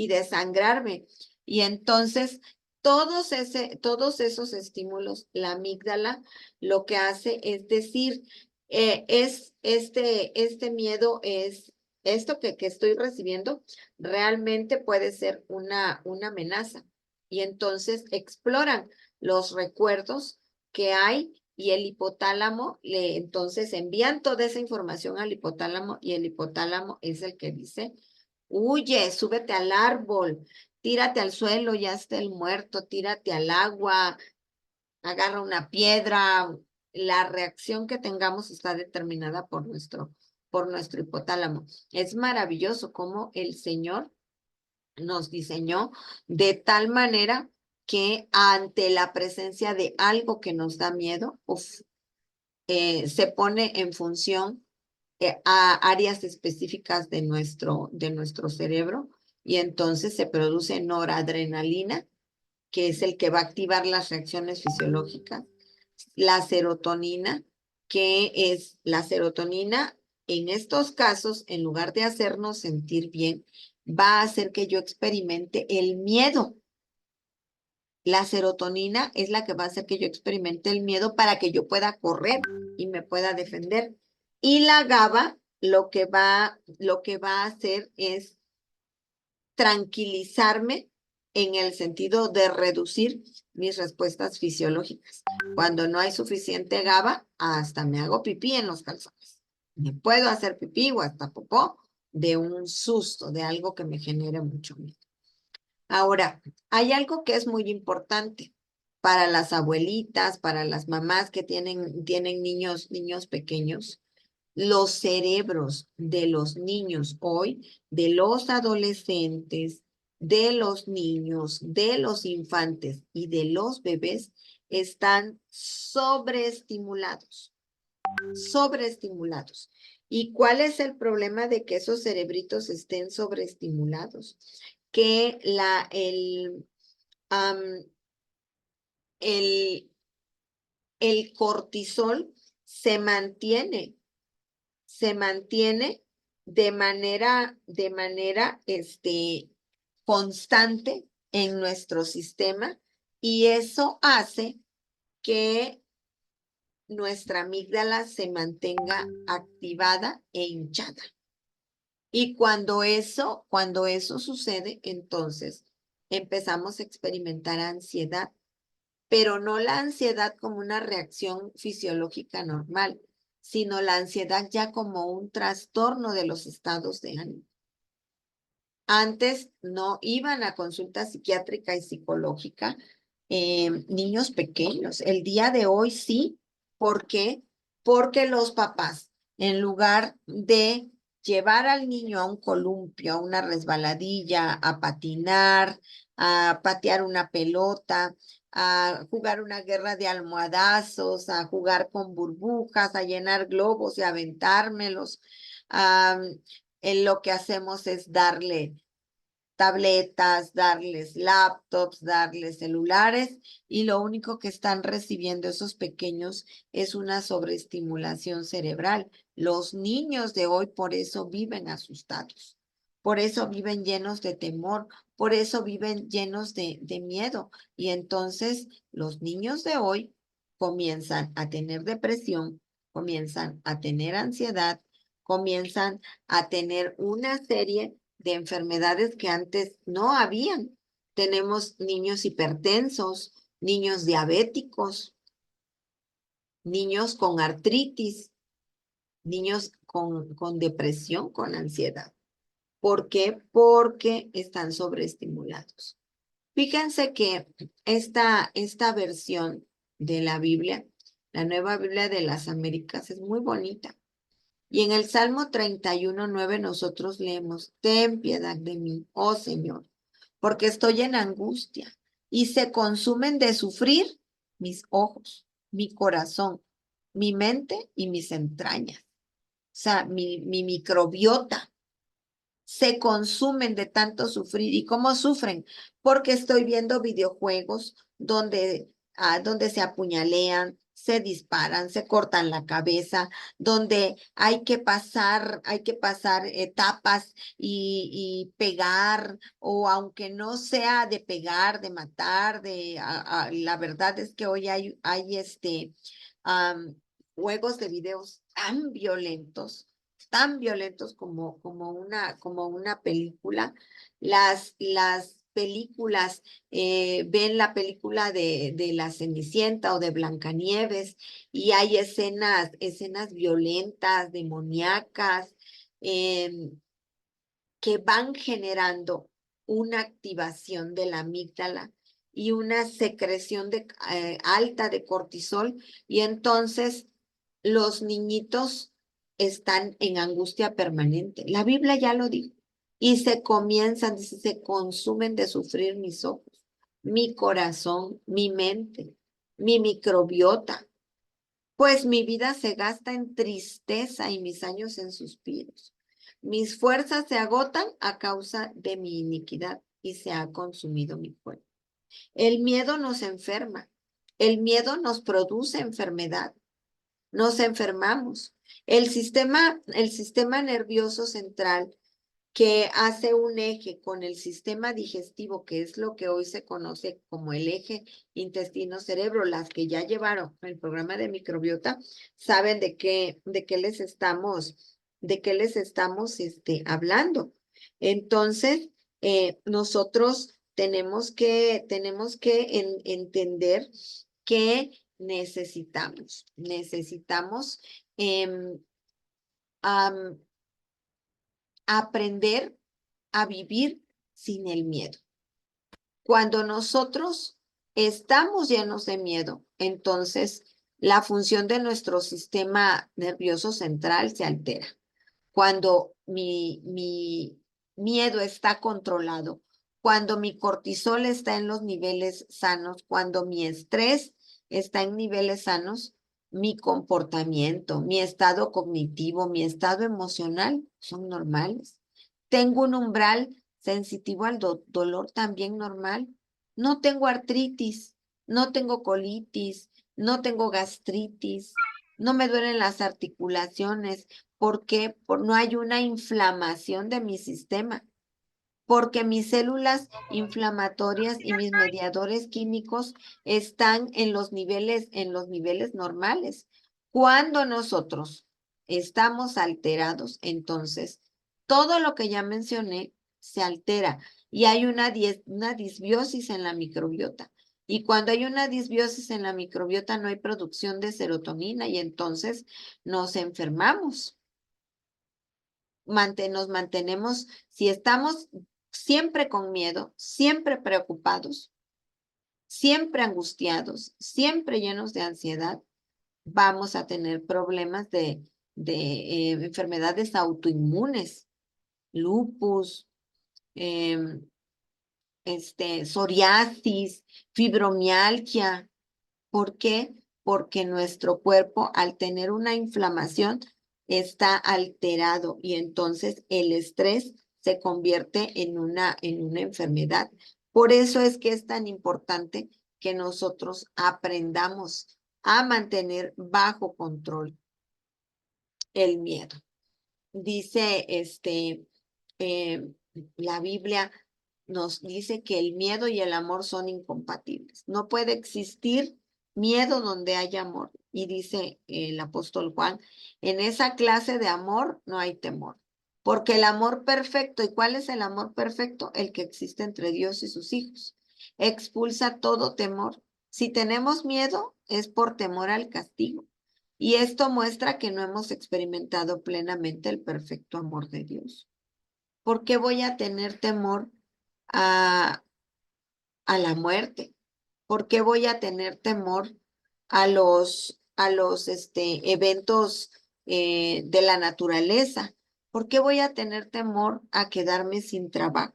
desangrarme. Y entonces todos esos estímulos, la amígdala lo que hace es decir, este miedo es, esto que estoy recibiendo realmente puede ser una amenaza. Y entonces exploran los recuerdos que hay, y el hipotálamo, entonces envían toda esa información al hipotálamo, y el hipotálamo es el que dice, huye, súbete al árbol, tírate al suelo, ya está el muerto, tírate al agua, agarra una piedra. La reacción que tengamos está determinada por nuestro hipotálamo. Es maravilloso cómo el Señor nos diseñó de tal manera que ante la presencia de algo que nos da miedo, se pone en función a áreas específicas de nuestro cerebro, y entonces se produce noradrenalina, que es el que va a activar las reacciones fisiológicas, la serotonina, que es la serotonina, en estos casos, en lugar de hacernos sentir bien, va a hacer que yo experimente el miedo. La serotonina es la que va a hacer que yo experimente el miedo para que yo pueda correr y me pueda defender. Y la GABA lo que va a hacer es tranquilizarme, en el sentido de reducir mis respuestas fisiológicas. Cuando no hay suficiente GABA, hasta me hago pipí en los calzones. Me puedo hacer pipí o hasta popó de un susto, de algo que me genere mucho miedo. Ahora, hay algo que es muy importante para las abuelitas, para las mamás que tienen niños pequeños. Los cerebros de los niños hoy, de los adolescentes, de los niños, de los infantes y de los bebés están sobreestimulados. ¿Y cuál es el problema de que esos cerebritos estén sobreestimulados? Que el cortisol se mantiene de manera constante en nuestro sistema, y eso hace que nuestra amígdala se mantenga activada e hinchada. Y cuando eso sucede, entonces empezamos a experimentar ansiedad, pero no la ansiedad como una reacción fisiológica normal, sino la ansiedad ya como un trastorno de los estados de ánimo. Antes no iban a consulta psiquiátrica y psicológica niños pequeños. El día de hoy sí. ¿Por qué? Porque los papás, en lugar de llevar al niño a un columpio, a una resbaladilla, a patinar, a patear una pelota, a jugar una guerra de almohadazos, a jugar con burbujas, a llenar globos y aventármelos. Lo que hacemos es darle tabletas, darles laptops, darles celulares, y lo único que están recibiendo esos pequeños es una sobreestimulación cerebral. Los niños de hoy por eso viven asustados, por eso viven llenos de temor, por eso viven llenos de miedo. Y entonces los niños de hoy comienzan a tener depresión, comienzan a tener ansiedad, comienzan a tener una serie de enfermedades que antes no habían. Tenemos niños hipertensos, niños diabéticos, niños con artritis, niños con depresión, con ansiedad. ¿Por qué? Porque están sobreestimulados. Fíjense que esta versión de la Biblia, la Nueva Biblia de las Américas, es muy bonita. Y en el Salmo 31:9 nosotros leemos: ten piedad de mí, oh Señor, porque estoy en angustia y se consumen de sufrir mis ojos, mi corazón, mi mente y mis entrañas. O sea, mi microbiota se consumen de tanto sufrir. ¿Y cómo sufren? Porque estoy viendo videojuegos donde se apuñalean, se disparan, se cortan la cabeza, donde hay que pasar etapas y pegar, o aunque no sea de pegar, de matar, la verdad es que hoy hay juegos de videos tan violentos como una película. Las películas, ven la película de La Cenicienta o de Blancanieves, y hay escenas violentas, demoníacas, que van generando una activación de la amígdala y una secreción alta de cortisol, y entonces los niñitos están en angustia permanente. La Biblia ya lo dijo. Y se consumen de sufrir mis ojos, mi corazón, mi mente, mi microbiota, pues mi vida se gasta en tristeza y mis años en suspiros. Mis fuerzas se agotan a causa de mi iniquidad y se ha consumido mi cuerpo. El miedo nos enferma. El miedo nos produce enfermedad. Nos enfermamos. El sistema nervioso central, que hace un eje con el sistema digestivo, que es lo que hoy se conoce como el eje intestino-cerebro. Las que ya llevaron el programa de microbiota saben de qué les estamos hablando. Entonces, nosotros tenemos que entender que necesitamos aprender a vivir sin el miedo. Cuando nosotros estamos llenos de miedo, entonces la función de nuestro sistema nervioso central se altera. Cuando mi miedo está controlado, cuando mi cortisol está en los niveles sanos, cuando mi estrés está en niveles sanos, mi comportamiento, mi estado cognitivo, mi estado emocional son normales. Tengo un umbral sensitivo al dolor también normal. No tengo artritis, no tengo colitis, no tengo gastritis, no me duelen las articulaciones. ¿Por qué? No hay una inflamación de mi sistema, porque mis células inflamatorias y mis mediadores químicos están en los niveles normales. Cuando nosotros estamos alterados, entonces todo lo que ya mencioné se altera y hay una disbiosis en la microbiota. Y cuando hay una disbiosis en la microbiota no hay producción de serotonina y entonces nos enfermamos. Nos mantenemos, si estamos siempre con miedo, siempre preocupados, siempre angustiados, siempre llenos de ansiedad, vamos a tener problemas de enfermedades autoinmunes, lupus, psoriasis, fibromialgia. ¿Por qué? Porque nuestro cuerpo, al tener una inflamación, está alterado y entonces el estrés se convierte en una enfermedad. Por eso es que es tan importante que nosotros aprendamos a mantener bajo control el miedo. Dice la Biblia nos dice que el miedo y el amor son incompatibles. No puede existir miedo donde haya amor. Y dice el apóstol Juan, en esa clase de amor no hay temor. Porque el amor perfecto, ¿y cuál es el amor perfecto? El que existe entre Dios y sus hijos. Expulsa todo temor. Si tenemos miedo, es por temor al castigo. Y esto muestra que no hemos experimentado plenamente el perfecto amor de Dios. ¿Por qué voy a tener temor a la muerte? ¿Por qué voy a tener temor a los eventos de la naturaleza? ¿Por qué voy a tener temor a quedarme sin trabajo?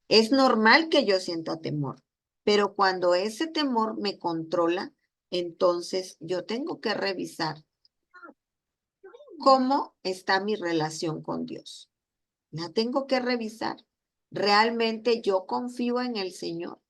Es normal que yo sienta temor, pero cuando ese temor me controla, entonces yo tengo que revisar cómo está mi relación con Dios. La tengo que revisar. ¿Realmente yo confío en el Señor?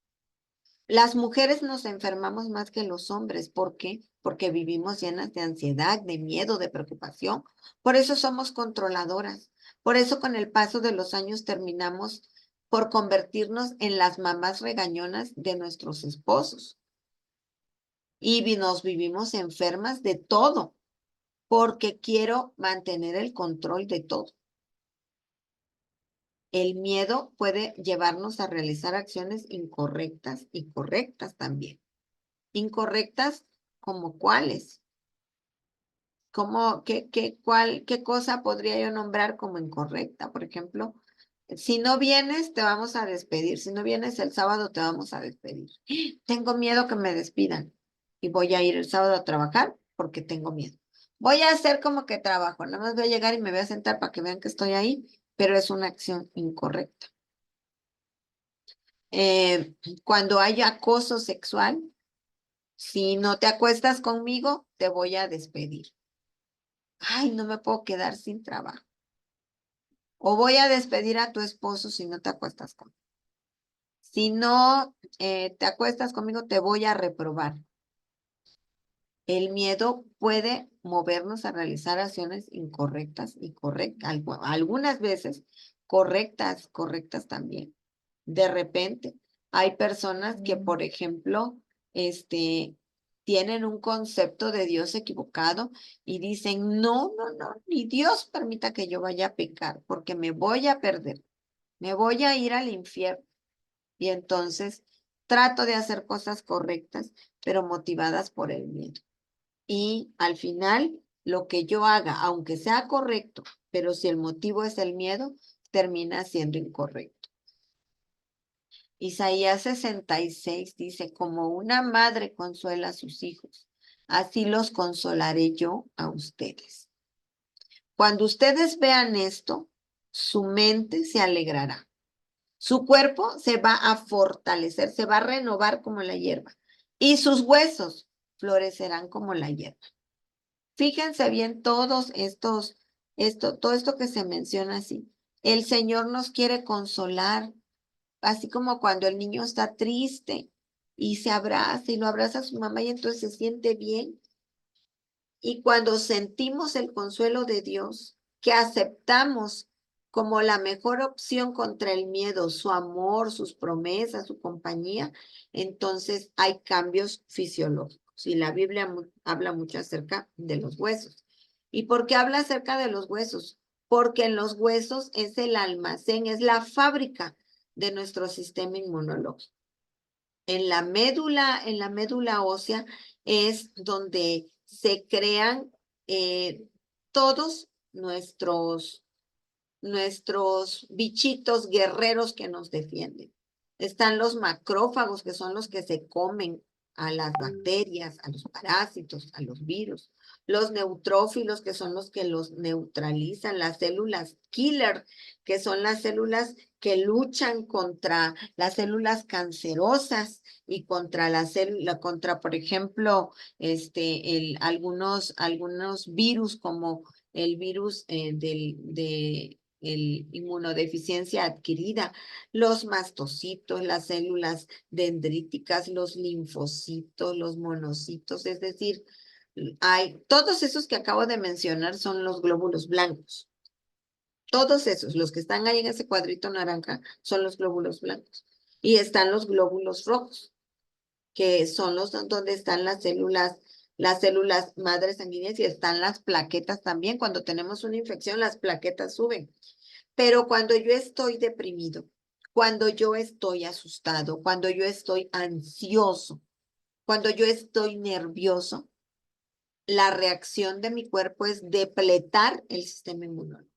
Las mujeres nos enfermamos más que los hombres. ¿Por qué? Porque vivimos llenas de ansiedad, de miedo, de preocupación. Por eso somos controladoras. Por eso con el paso de los años terminamos por convertirnos en las mamás regañonas de nuestros esposos. Y nos vivimos enfermas de todo, porque quiero mantener el control de todo. El miedo puede llevarnos a realizar acciones incorrectas y correctas también. Incorrectas como cuáles. ¿Qué cosa podría yo nombrar como incorrecta? Por ejemplo, si no vienes, te vamos a despedir. Si no vienes el sábado, te vamos a despedir. Tengo miedo que me despidan y voy a ir el sábado a trabajar porque tengo miedo. Voy a hacer como que trabajo, nada más voy a llegar y me voy a sentar para que vean que estoy ahí, pero es una acción incorrecta. Cuando hay acoso sexual, si no te acuestas conmigo, te voy a despedir. Ay, no me puedo quedar sin trabajo. O voy a despedir a tu esposo si no te acuestas conmigo. Si no te acuestas conmigo, te voy a reprobar. El miedo puede movernos a realizar acciones incorrectas y correctas. Algunas veces correctas también. De repente, hay personas que, por ejemplo, tienen un concepto de Dios equivocado y dicen, no, ni Dios permita que yo vaya a pecar porque me voy a perder, me voy a ir al infierno. Y entonces trato de hacer cosas correctas, pero motivadas por el miedo. Y al final, lo que yo haga, aunque sea correcto, pero si el motivo es el miedo, termina siendo incorrecto. Isaías 66 dice, como una madre consuela a sus hijos, así los consolaré yo a ustedes. Cuando ustedes vean esto, su mente se alegrará. Su cuerpo se va a fortalecer, se va a renovar como la hierba y sus huesos florecerán como la hierba. Fíjense bien todo esto que se menciona así. El Señor nos quiere consolar, así como cuando el niño está triste y se abraza y lo abraza a su mamá y entonces se siente bien. Y cuando sentimos el consuelo de Dios, que aceptamos como la mejor opción contra el miedo, su amor, sus promesas, su compañía, entonces hay cambios fisiológicos. Y la Biblia habla mucho acerca de los huesos. ¿Y por qué habla acerca de los huesos? Porque en los huesos es el almacén, es la fábrica de nuestro sistema inmunológico. En la médula ósea es donde se crean todos nuestros bichitos guerreros que nos defienden. Están los macrófagos, que son los que se comen a las bacterias, a los parásitos, a los virus. Los neutrófilos, que son los que los neutralizan, las células killer, que son las células que luchan contra las células cancerosas y contra contra, por ejemplo, algunos virus como el virus de inmunodeficiencia adquirida, los mastocitos, las células dendríticas, los linfocitos, los monocitos, es decir, todos esos que acabo de mencionar son los glóbulos blancos. Todos esos, los que están ahí en ese cuadrito naranja, son los glóbulos blancos. Y están los glóbulos rojos, que son los donde están las células madres sanguíneas, y están las plaquetas también. Cuando tenemos una infección, las plaquetas suben. Pero cuando yo estoy deprimido, cuando yo estoy asustado, cuando yo estoy ansioso, cuando yo estoy nervioso, la reacción de mi cuerpo es depletar el sistema inmunológico.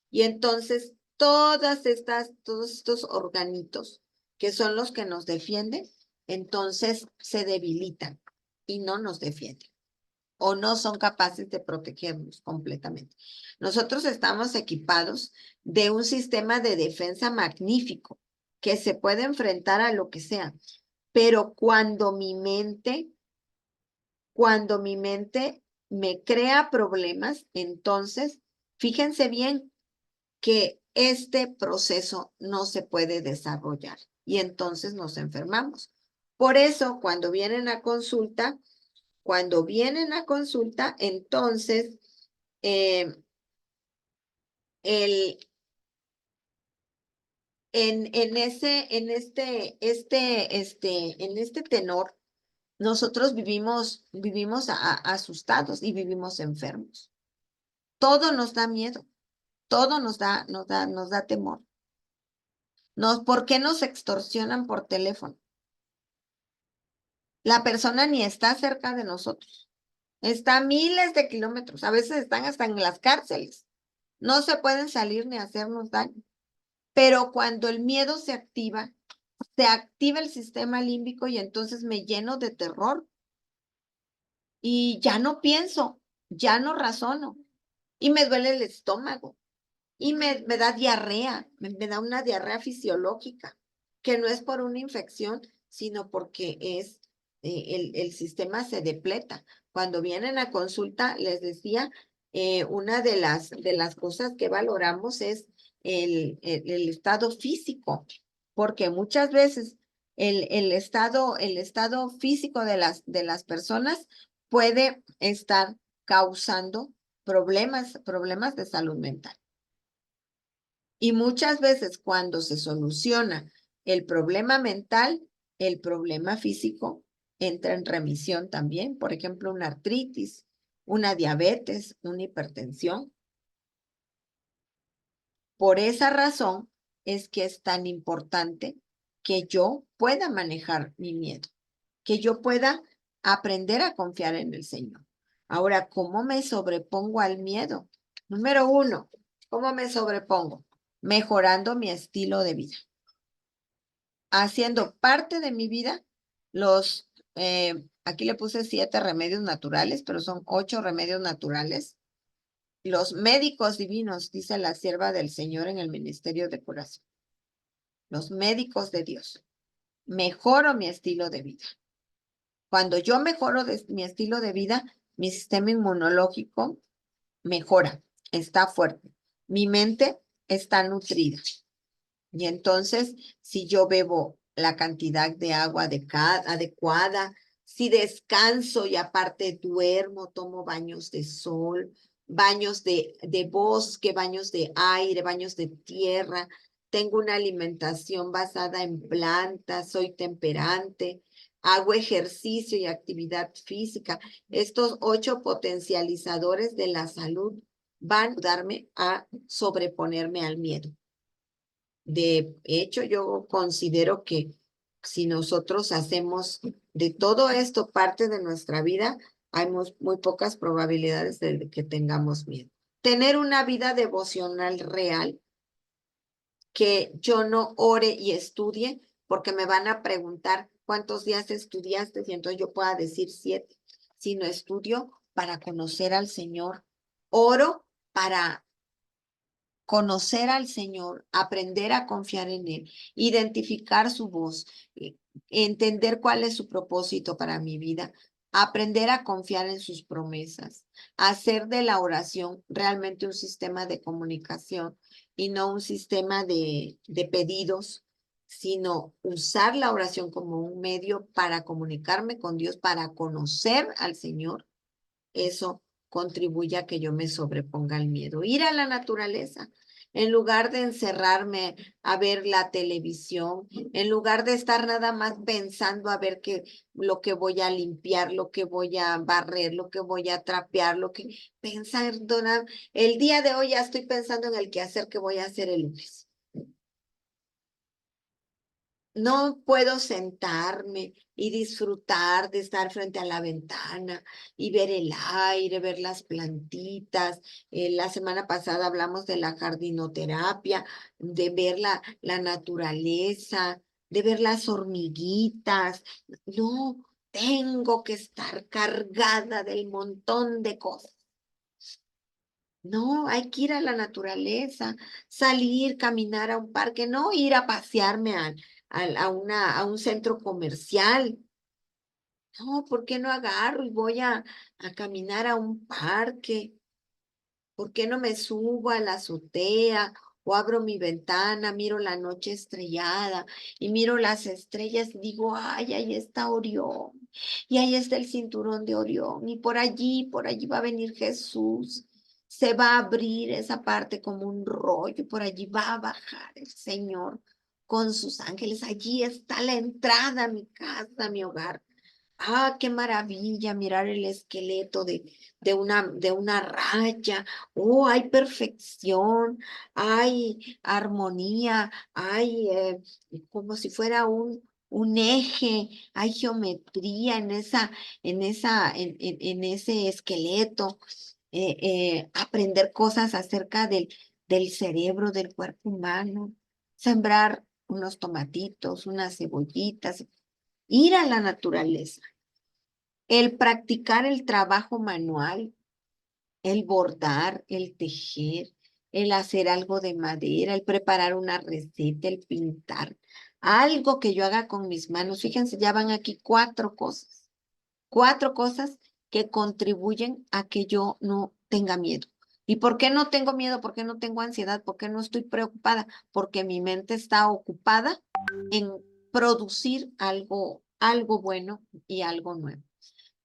Y entonces todos estos organitos, que son los que nos defienden, entonces se debilitan y no nos defienden, o no son capaces de protegernos completamente. Nosotros estamos equipados de un sistema de defensa magnífico que se puede enfrentar a lo que sea, pero cuando mi mente me crea problemas, entonces, fíjense bien que este proceso no se puede desarrollar y entonces nos enfermamos. Por eso, cuando vienen a consulta, entonces, en este tenor, nosotros vivimos asustados y vivimos enfermos. Todo nos da miedo, todo nos da temor. ¿Por qué nos extorsionan por teléfono? La persona ni está cerca de nosotros, está a miles de kilómetros, a veces están hasta en las cárceles. No se pueden salir ni hacernos daño. Pero cuando el miedo se activa el sistema límbico y entonces me lleno de terror. Y ya no pienso, ya no razono. Y me duele el estómago. Y me da diarrea, me da una diarrea fisiológica, que no es por una infección, sino porque el sistema se depleta. Cuando vienen a consulta, les decía, una de las cosas que valoramos es el estado físico, porque muchas veces el estado físico de las personas puede estar causando problemas de salud mental. Y muchas veces cuando se soluciona el problema mental, el problema físico entra en remisión también. Por ejemplo, una artritis, una diabetes, una hipertensión. Por esa razón es que es tan importante que yo pueda manejar mi miedo, que yo pueda aprender a confiar en el Señor. Ahora, ¿cómo me sobrepongo al miedo? Número 1, ¿cómo me sobrepongo? Mejorando mi estilo de vida. Haciendo parte de mi vida aquí le puse 7 remedios naturales, pero son 8 remedios naturales. Los médicos divinos, dice la sierva del Señor en el ministerio de curación. Los médicos de Dios. Mejoro mi estilo de vida. Cuando yo mejoro mi estilo de vida, mi sistema inmunológico mejora, está fuerte. Mi mente está nutrida. Y entonces, si yo bebo la cantidad de agua adecuada, si descanso y aparte duermo, tomo baños de sol, baños de bosque, baños de aire, baños de tierra, tengo una alimentación basada en plantas, soy temperante, hago ejercicio y actividad física. Estos 8 potencializadores de la salud van a ayudarme a sobreponerme al miedo. De hecho, yo considero que si nosotros hacemos de todo esto parte de nuestra vida, hay muy pocas probabilidades de que tengamos miedo. Tener una vida devocional real, que yo no ore y estudie porque me van a preguntar cuántos días estudiaste y entonces yo pueda decir 7, sino estudio para conocer al Señor. Oro para conocer al Señor, aprender a confiar en Él, identificar su voz, entender cuál es su propósito para mi vida, aprender a confiar en sus promesas, hacer de la oración realmente un sistema de comunicación y no un sistema de pedidos, sino usar la oración como un medio para comunicarme con Dios, para conocer al Señor. Eso contribuye a que yo me sobreponga al miedo. Ir a la naturaleza, en lugar de encerrarme a ver la televisión, en lugar de estar nada más pensando a ver lo que voy a limpiar, lo que voy a barrer, lo que voy a trapear, lo que pensar, el día de hoy ya estoy pensando en el quehacer que voy a hacer el lunes. No puedo sentarme y disfrutar de estar frente a la ventana y ver el aire, ver las plantitas. La semana pasada hablamos de la jardinoterapia, de ver la naturaleza, de ver las hormiguitas. No, tengo que estar cargada del montón de cosas. No, hay que ir a la naturaleza, salir, caminar a un parque, no ir a pasearme a un centro comercial. No, ¿por qué no agarro y voy a caminar a un parque? ¿Por qué no me subo a la azotea o abro mi ventana, miro la noche estrellada y miro las estrellas y digo, ay, ahí está Orión y ahí está el cinturón de Orión y por allí va a venir Jesús. Se va a abrir esa parte como un rollo, por allí va a bajar el Señor con sus ángeles. Allí está la entrada a mi casa, a mi hogar. Ah, qué maravilla mirar el esqueleto de una raya. Oh, hay perfección, hay armonía, hay como si fuera un eje, hay geometría en ese esqueleto. Aprender cosas acerca del cerebro, del cuerpo humano, sembrar unos tomatitos, unas cebollitas, ir a la naturaleza, el practicar el trabajo manual, el bordar, el tejer, el hacer algo de madera, el preparar una receta, el pintar, algo que yo haga con mis manos. Fíjense, ya van aquí 4 cosas que contribuyen a que yo no tenga miedo. ¿Y por qué no tengo miedo? ¿Por qué no tengo ansiedad? ¿Por qué no estoy preocupada? Porque mi mente está ocupada en producir algo bueno y algo nuevo.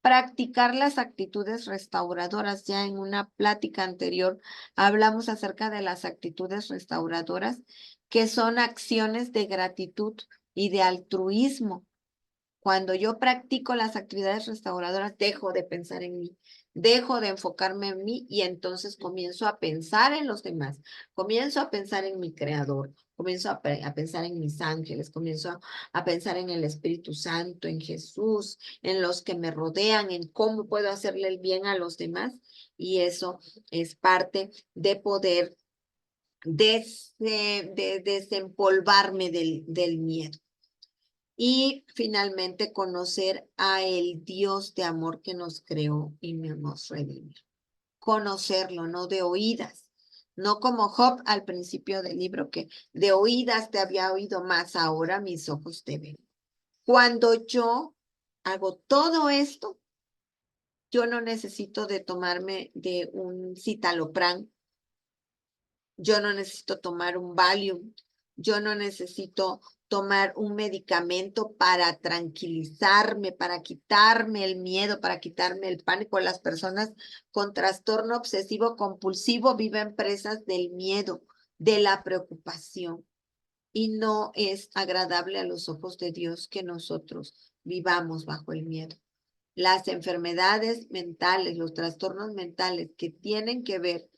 Practicar las actitudes restauradoras. Ya en una plática anterior hablamos acerca de las actitudes restauradoras, que son acciones de gratitud y de altruismo. Cuando yo practico las actividades restauradoras, dejo de pensar en mí, dejo de enfocarme en mí y entonces comienzo a pensar en los demás, comienzo a pensar en mi creador, comienzo a pensar en mis ángeles, comienzo a pensar en el Espíritu Santo, en Jesús, en los que me rodean, en cómo puedo hacerle el bien a los demás. Y eso es parte de poder desempolvarme del miedo. Y finalmente conocer a el Dios de amor que nos creó y nos redimió. Conocerlo, no de oídas. No como Job al principio del libro, que de oídas te había oído, más ahora mis ojos te ven. Cuando yo hago todo esto, yo no necesito de tomarme de un citalopram, yo no necesito tomar un Valium, yo no necesito tomar un medicamento para tranquilizarme, para quitarme el miedo, para quitarme el pánico. Las personas con trastorno obsesivo compulsivo viven presas del miedo, de la preocupación. Y no es agradable a los ojos de Dios que nosotros vivamos bajo el miedo. Las enfermedades mentales, los trastornos mentales que tienen que ver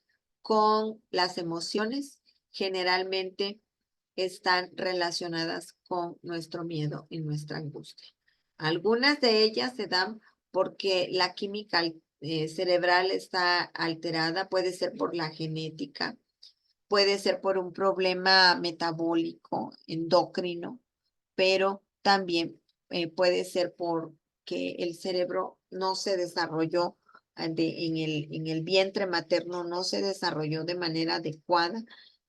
con las emociones, generalmente están relacionadas con nuestro miedo y nuestra angustia. Algunas de ellas se dan porque la química cerebral está alterada, puede ser por la genética, puede ser por un problema metabólico, endocrino, pero también puede ser porque el cerebro no se desarrolló en el vientre materno, no se desarrolló de manera adecuada,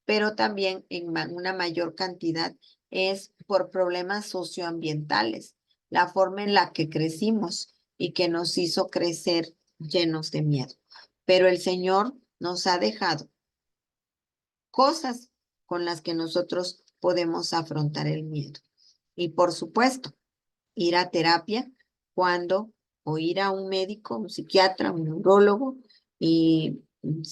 pero también en una mayor cantidad es por problemas socioambientales, la forma en la que crecimos y que nos hizo crecer llenos de miedo. Pero el Señor nos ha dejado cosas con las que nosotros podemos afrontar el miedo. Y por supuesto, ir a terapia o ir a un médico, un psiquiatra, un neurólogo, y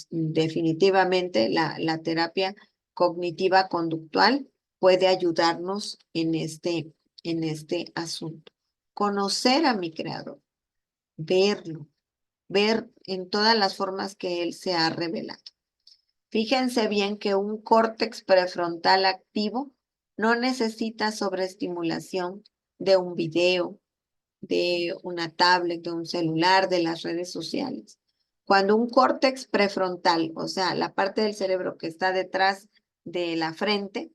definitivamente la terapia cognitiva conductual puede ayudarnos en este asunto. Conocer a mi creador, verlo, ver en todas las formas que él se ha revelado. Fíjense bien que un córtex prefrontal activo no necesita sobreestimulación de un video, de una tablet, de un celular, de las redes sociales. Cuando un córtex prefrontal, o sea, la parte del cerebro que está detrás de la frente,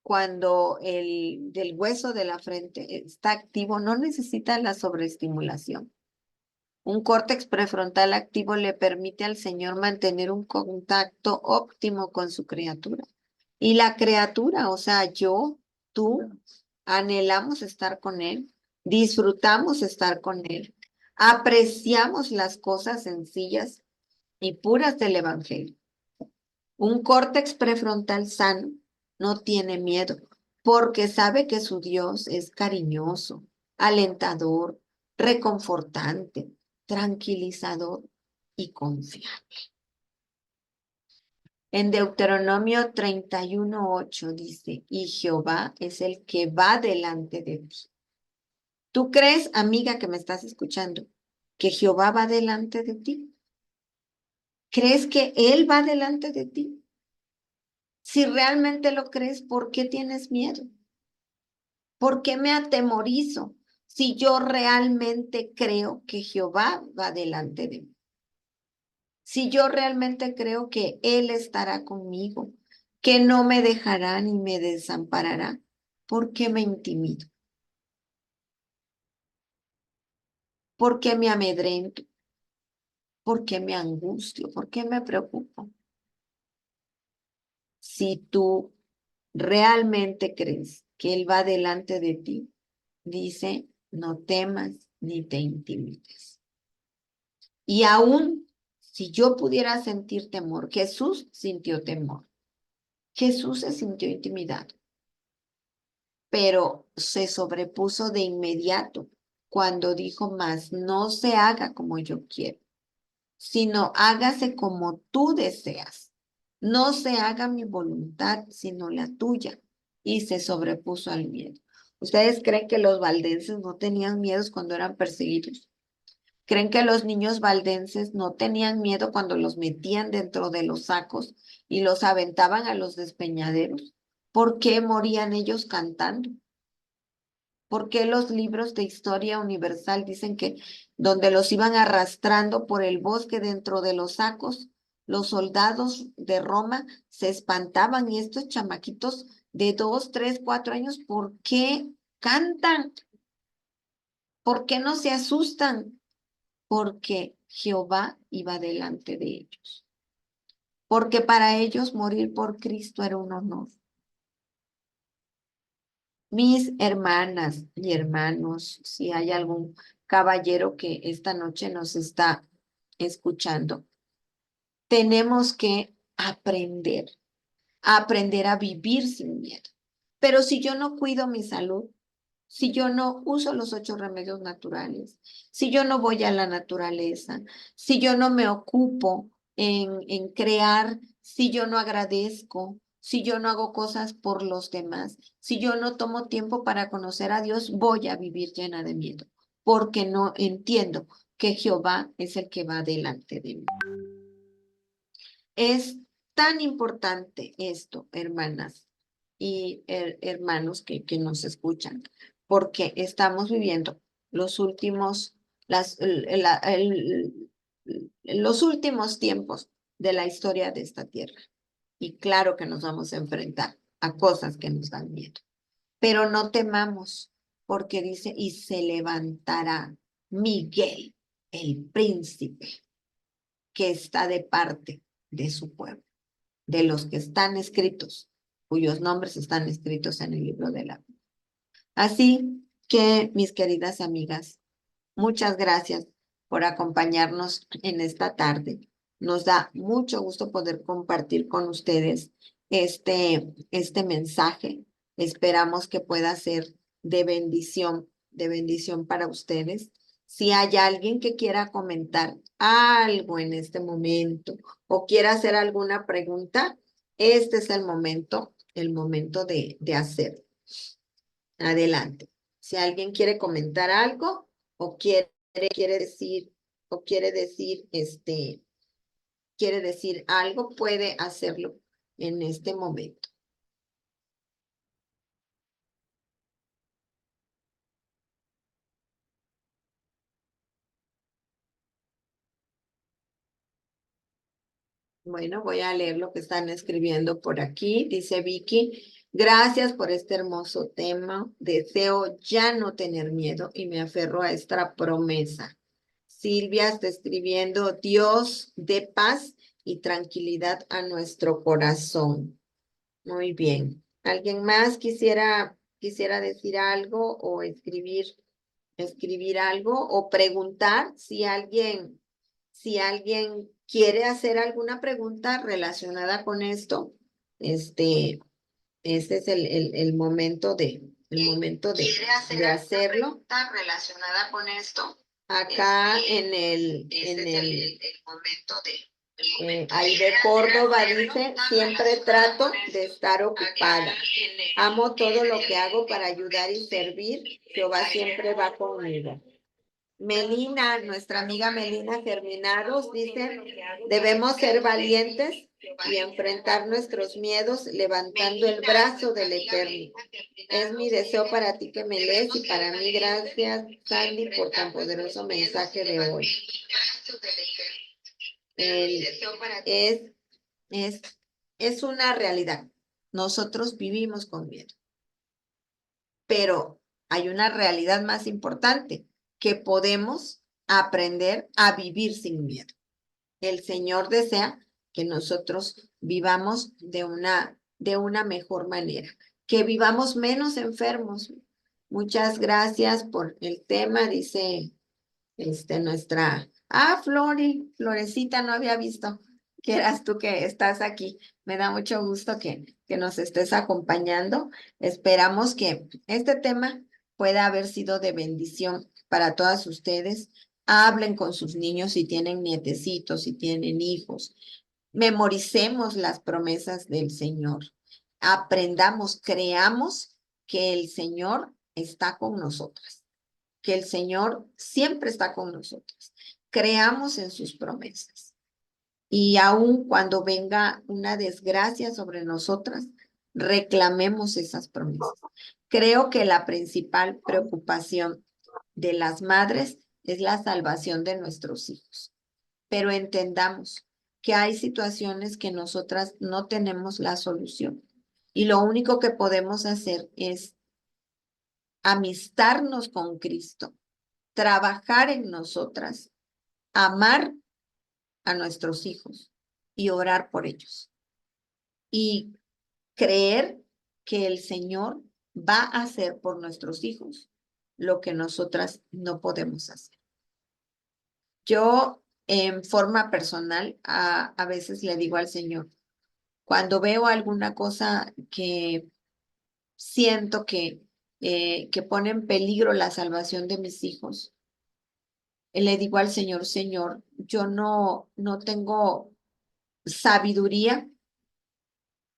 cuando del hueso de la frente está activo, no necesita la sobreestimulación. Un córtex prefrontal activo le permite al Señor mantener un contacto óptimo con su criatura. Y la criatura, o sea, tú, anhelamos estar con Él, disfrutamos estar con Él, apreciamos las cosas sencillas y puras del Evangelio. Un córtex prefrontal sano no tiene miedo porque sabe que su Dios es cariñoso, alentador, reconfortante, tranquilizador y confiable. En Deuteronomio 31:8 dice, y Jehová es el que va delante de ti. ¿Tú crees, amiga que me estás escuchando, que Jehová va delante de ti? ¿Crees que Él va delante de ti? Si realmente lo crees, ¿por qué tienes miedo? ¿Por qué me atemorizo si yo realmente creo que Jehová va delante de mí? Si yo realmente creo que Él estará conmigo, que no me dejará ni me desamparará, ¿por qué me intimido? ¿Por qué me amedrento? ¿Por qué me angustio? ¿Por qué me preocupo? Si tú realmente crees que Él va delante de ti, dice, no temas ni te intimides. Y aún si yo pudiera sentir temor, Jesús sintió temor. Jesús se sintió intimidado, pero se sobrepuso de inmediato cuando dijo más, no se haga como yo quiero, sino hágase como tú deseas. No se haga mi voluntad, sino la tuya. Y se sobrepuso al miedo. ¿Ustedes creen que los valdenses no tenían miedos cuando eran perseguidos? ¿Creen que los niños valdenses no tenían miedo cuando los metían dentro de los sacos y los aventaban a los despeñaderos? ¿Por qué morían ellos cantando? ¿Por qué los libros de historia universal dicen que donde los iban arrastrando por el bosque dentro de los sacos, los soldados de Roma se espantaban y estos chamaquitos de 2, 3, 4 años, ¿por qué cantan? ¿Por qué no se asustan? Porque Jehová iba delante de ellos. Porque para ellos morir por Cristo era un honor. Mis hermanas y hermanos, si hay algún caballero que esta noche nos está escuchando, tenemos que aprender a vivir sin miedo. Pero si yo no cuido mi salud, si yo no uso los 8 remedios naturales, si yo no voy a la naturaleza, si yo no me ocupo en crear, si yo no agradezco, si yo no hago cosas por los demás, si yo no tomo tiempo para conocer a Dios, voy a vivir llena de miedo, porque no entiendo que Jehová es el que va delante de mí. Es tan importante esto, hermanas y hermanos que nos escuchan, porque estamos viviendo los últimos tiempos de la historia de esta tierra. Y claro que nos vamos a enfrentar a cosas que nos dan miedo. Pero no temamos, porque dice, y se levantará Miguel, el príncipe, que está de parte de su pueblo, de los que están escritos, cuyos nombres están escritos en el libro de la vida. Así que, mis queridas amigas, muchas gracias por acompañarnos en esta tarde. Nos da mucho gusto poder compartir con ustedes este mensaje. Esperamos que pueda ser de bendición para ustedes. Si hay alguien que quiera comentar algo en este momento o quiera hacer alguna pregunta, este es el momento de hacerlo. Adelante. Si alguien quiere comentar algo o quiere decir, quiere decir algo, puede hacerlo en este momento. Bueno, voy a leer lo que están escribiendo por aquí. Dice Vicky, gracias por este hermoso tema. Deseo ya no tener miedo y me aferro a esta promesa. Silvia está escribiendo, Dios dé paz y tranquilidad a nuestro corazón. Muy bien. ¿Alguien más quisiera decir algo o escribir algo o preguntar si alguien quiere hacer alguna pregunta relacionada con esto? Este es el momento de hacerlo. Relacionada con esto. Acá en el momento ahí de Córdoba dice, siempre trato de estar ocupada. Amo todo lo que hago para ayudar y servir. Jehová siempre va conmigo. Melina, nuestra amiga Melina Germinados dice, debemos ser valientes y enfrentar nuestros miedos levantando el brazo del Eterno. Es mi deseo para ti que me lees y para mí gracias, Sandy, por tan poderoso mensaje de hoy. Es una realidad. Nosotros vivimos con miedo, pero hay una realidad más importante, que podemos aprender a vivir sin miedo. El Señor desea que nosotros vivamos de una mejor manera, que vivamos menos enfermos. Muchas gracias por el tema, dice Florecita, no había visto que eras tú que estás aquí. Me da mucho gusto que nos estés acompañando. Esperamos que este tema pueda haber sido de bendición para todas ustedes. Hablen con sus niños si tienen nietecitos, si tienen hijos. Memoricemos las promesas del Señor. Aprendamos, creamos que el Señor está con nosotras, que el Señor siempre está con nosotros. Creamos en sus promesas. Y aun cuando venga una desgracia sobre nosotras, reclamemos esas promesas. Creo que la principal preocupación de las madres es la salvación de nuestros hijos. Pero entendamos que hay situaciones que nosotras no tenemos la solución. Y lo único que podemos hacer es amistarnos con Cristo, trabajar en nosotras, amar a nuestros hijos y orar por ellos. Y creer que el Señor va a hacer por nuestros hijos lo que nosotras no podemos hacer. Yo, en forma personal, a veces le digo al Señor, cuando veo alguna cosa que siento que pone en peligro la salvación de mis hijos, le digo al Señor, Señor, yo no tengo sabiduría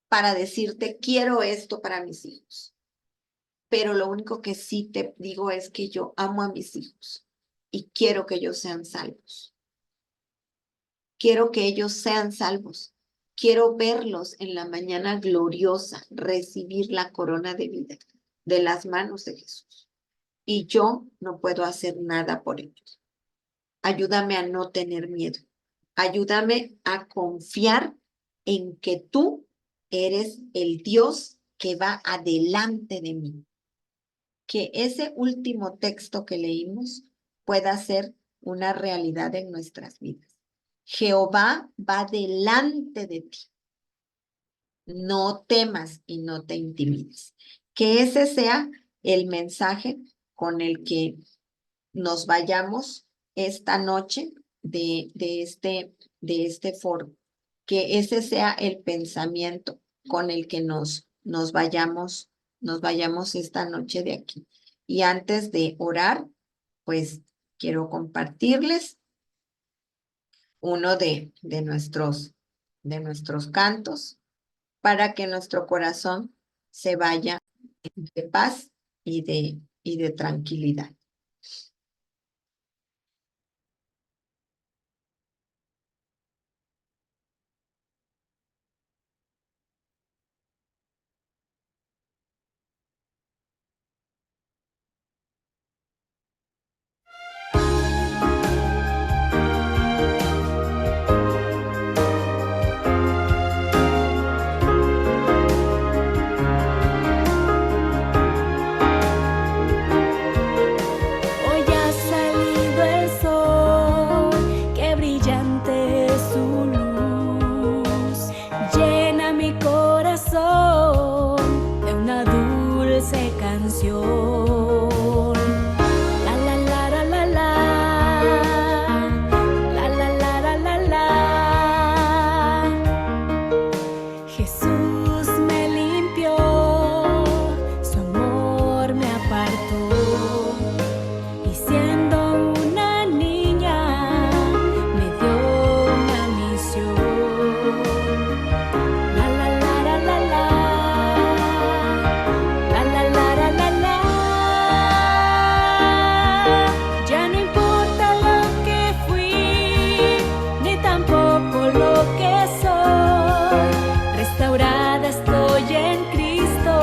para decirte, quiero esto para mis hijos. Pero lo único que sí te digo es que yo amo a mis hijos y quiero que ellos sean salvos. Quiero que ellos sean salvos. Quiero verlos en la mañana gloriosa, recibir la corona de vida de las manos de Jesús. Y yo no puedo hacer nada por ellos. Ayúdame a no tener miedo. Ayúdame a confiar en que tú eres el Dios que va adelante de mí, que ese último texto que leímos pueda ser una realidad en nuestras vidas. Jehová va delante de ti. No temas y no te intimides. Que ese sea el mensaje con el que nos vayamos esta noche de este foro. Que ese sea el pensamiento con el que nos vayamos esta noche de aquí. Y antes de orar, pues quiero compartirles uno de nuestros cantos para que nuestro corazón se vaya de paz y de tranquilidad. Hoy ha salido el sol, qué brillante es su luz, llena mi corazón de una dulce canción. La la la la la la, la la la la la la. Jesús me limpió, su amor me apartó. Y siendo una niña, me dio una misión. La la la la la la, la la la la la la. Ya no importa lo que fui, ni tampoco lo que soy. Restaurada estoy en Cristo,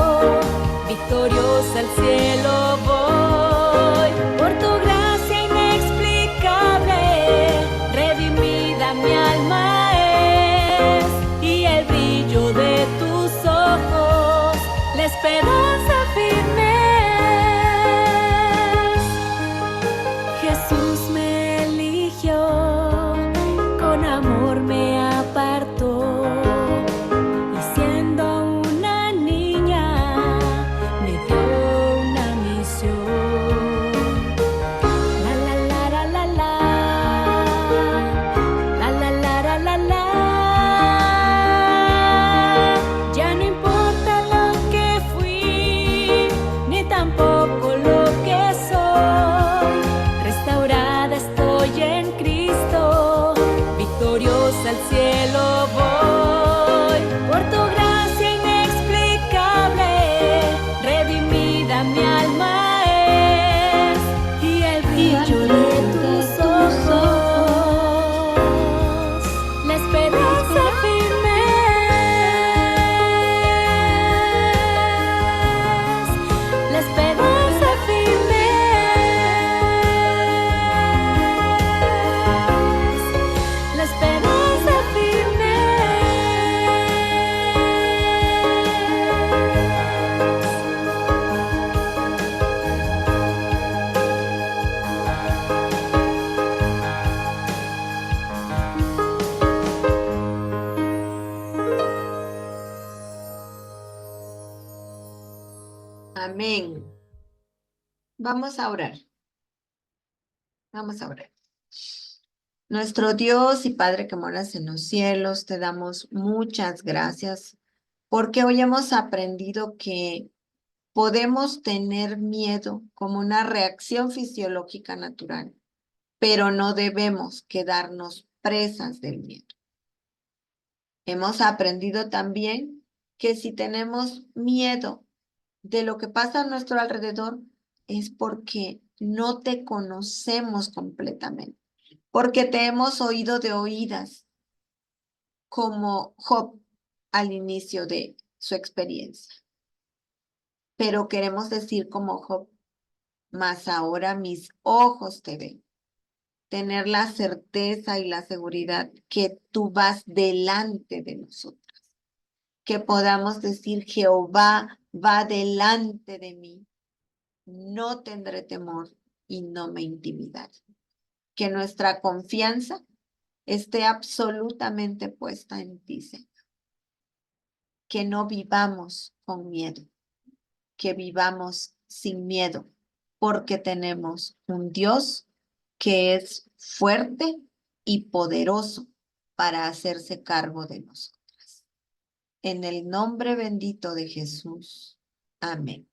victoriosa al cielo voy. Por tu gracia inexplicable, redimida mi alma es, y el brillo de tus ojos, la esperanza firme es. Jesús me eligió, con amor me apartó, y siendo una niña, me dio una misión. La la la la la la, la la la la la la. Ya no importa lo que fui, ni tampoco lo que soy. Restaurada estoy en Cristo, victoriosa al cielo voy. Por tu gracia inexplicable, redimida mi alma es, y el brillo de tus ojos, la esperanza firme es, la esperanza firme es, la esperanza firme Amén. Vamos a orar. Vamos a orar. Nuestro Dios y Padre que moras en los cielos, te damos muchas gracias porque hoy hemos aprendido que podemos tener miedo como una reacción fisiológica natural, pero no debemos quedarnos presas del miedo. Hemos aprendido también que si tenemos miedo de lo que pasa a nuestro alrededor es porque no te conocemos completamente, porque te hemos oído de oídas, como Job al inicio de su experiencia. Pero queremos decir como Job, mas ahora mis ojos te ven. Tener la certeza y la seguridad que tú vas delante de nosotras. Que podamos decir, Jehová va delante de mí. no tendré temor y no me intimidaré. Que nuestra confianza esté absolutamente puesta en ti, Señor. Que no vivamos con miedo, que vivamos sin miedo, porque tenemos un Dios que es fuerte y poderoso para hacerse cargo de nosotras. En el nombre bendito de Jesús. Amén.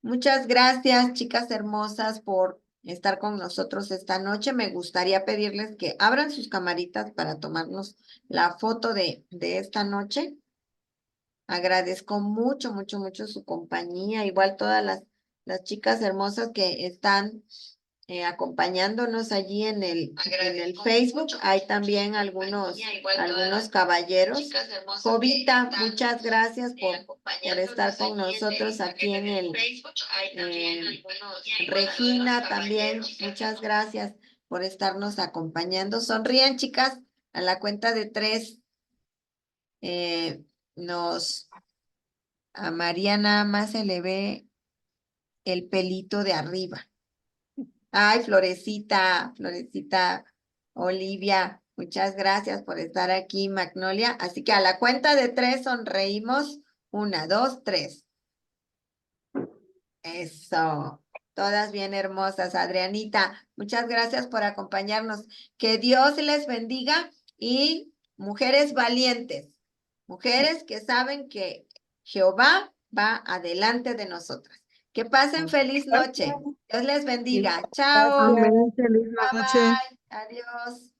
Muchas gracias, chicas hermosas, por estar con nosotros esta noche. Me gustaría pedirles que abran sus camaritas para tomarnos la foto de esta noche. Agradezco mucho, mucho, mucho su compañía. Igual todas las chicas hermosas que están acompañándonos allí en el Facebook. Hay también algunos caballeros. Jovita, muchas gracias por estar con nosotros aquí en el Regina también, muchas gracias por estarnos acompañando. Sonríen, chicas, a la cuenta de 3. A María nada más se le ve el pelito de arriba. Ay, Florecita, Olivia, muchas gracias por estar aquí, Magnolia. Así que a la cuenta de 3 sonreímos. 1, 2, 3. Eso. Todas bien hermosas. Adrianita, muchas gracias por acompañarnos. Que Dios les bendiga y mujeres valientes, mujeres que saben que Jehová va adelante de nosotras. Que pasen feliz noche. Dios les bendiga. Chao. Amén. Feliz Bye noche. bye. Adiós.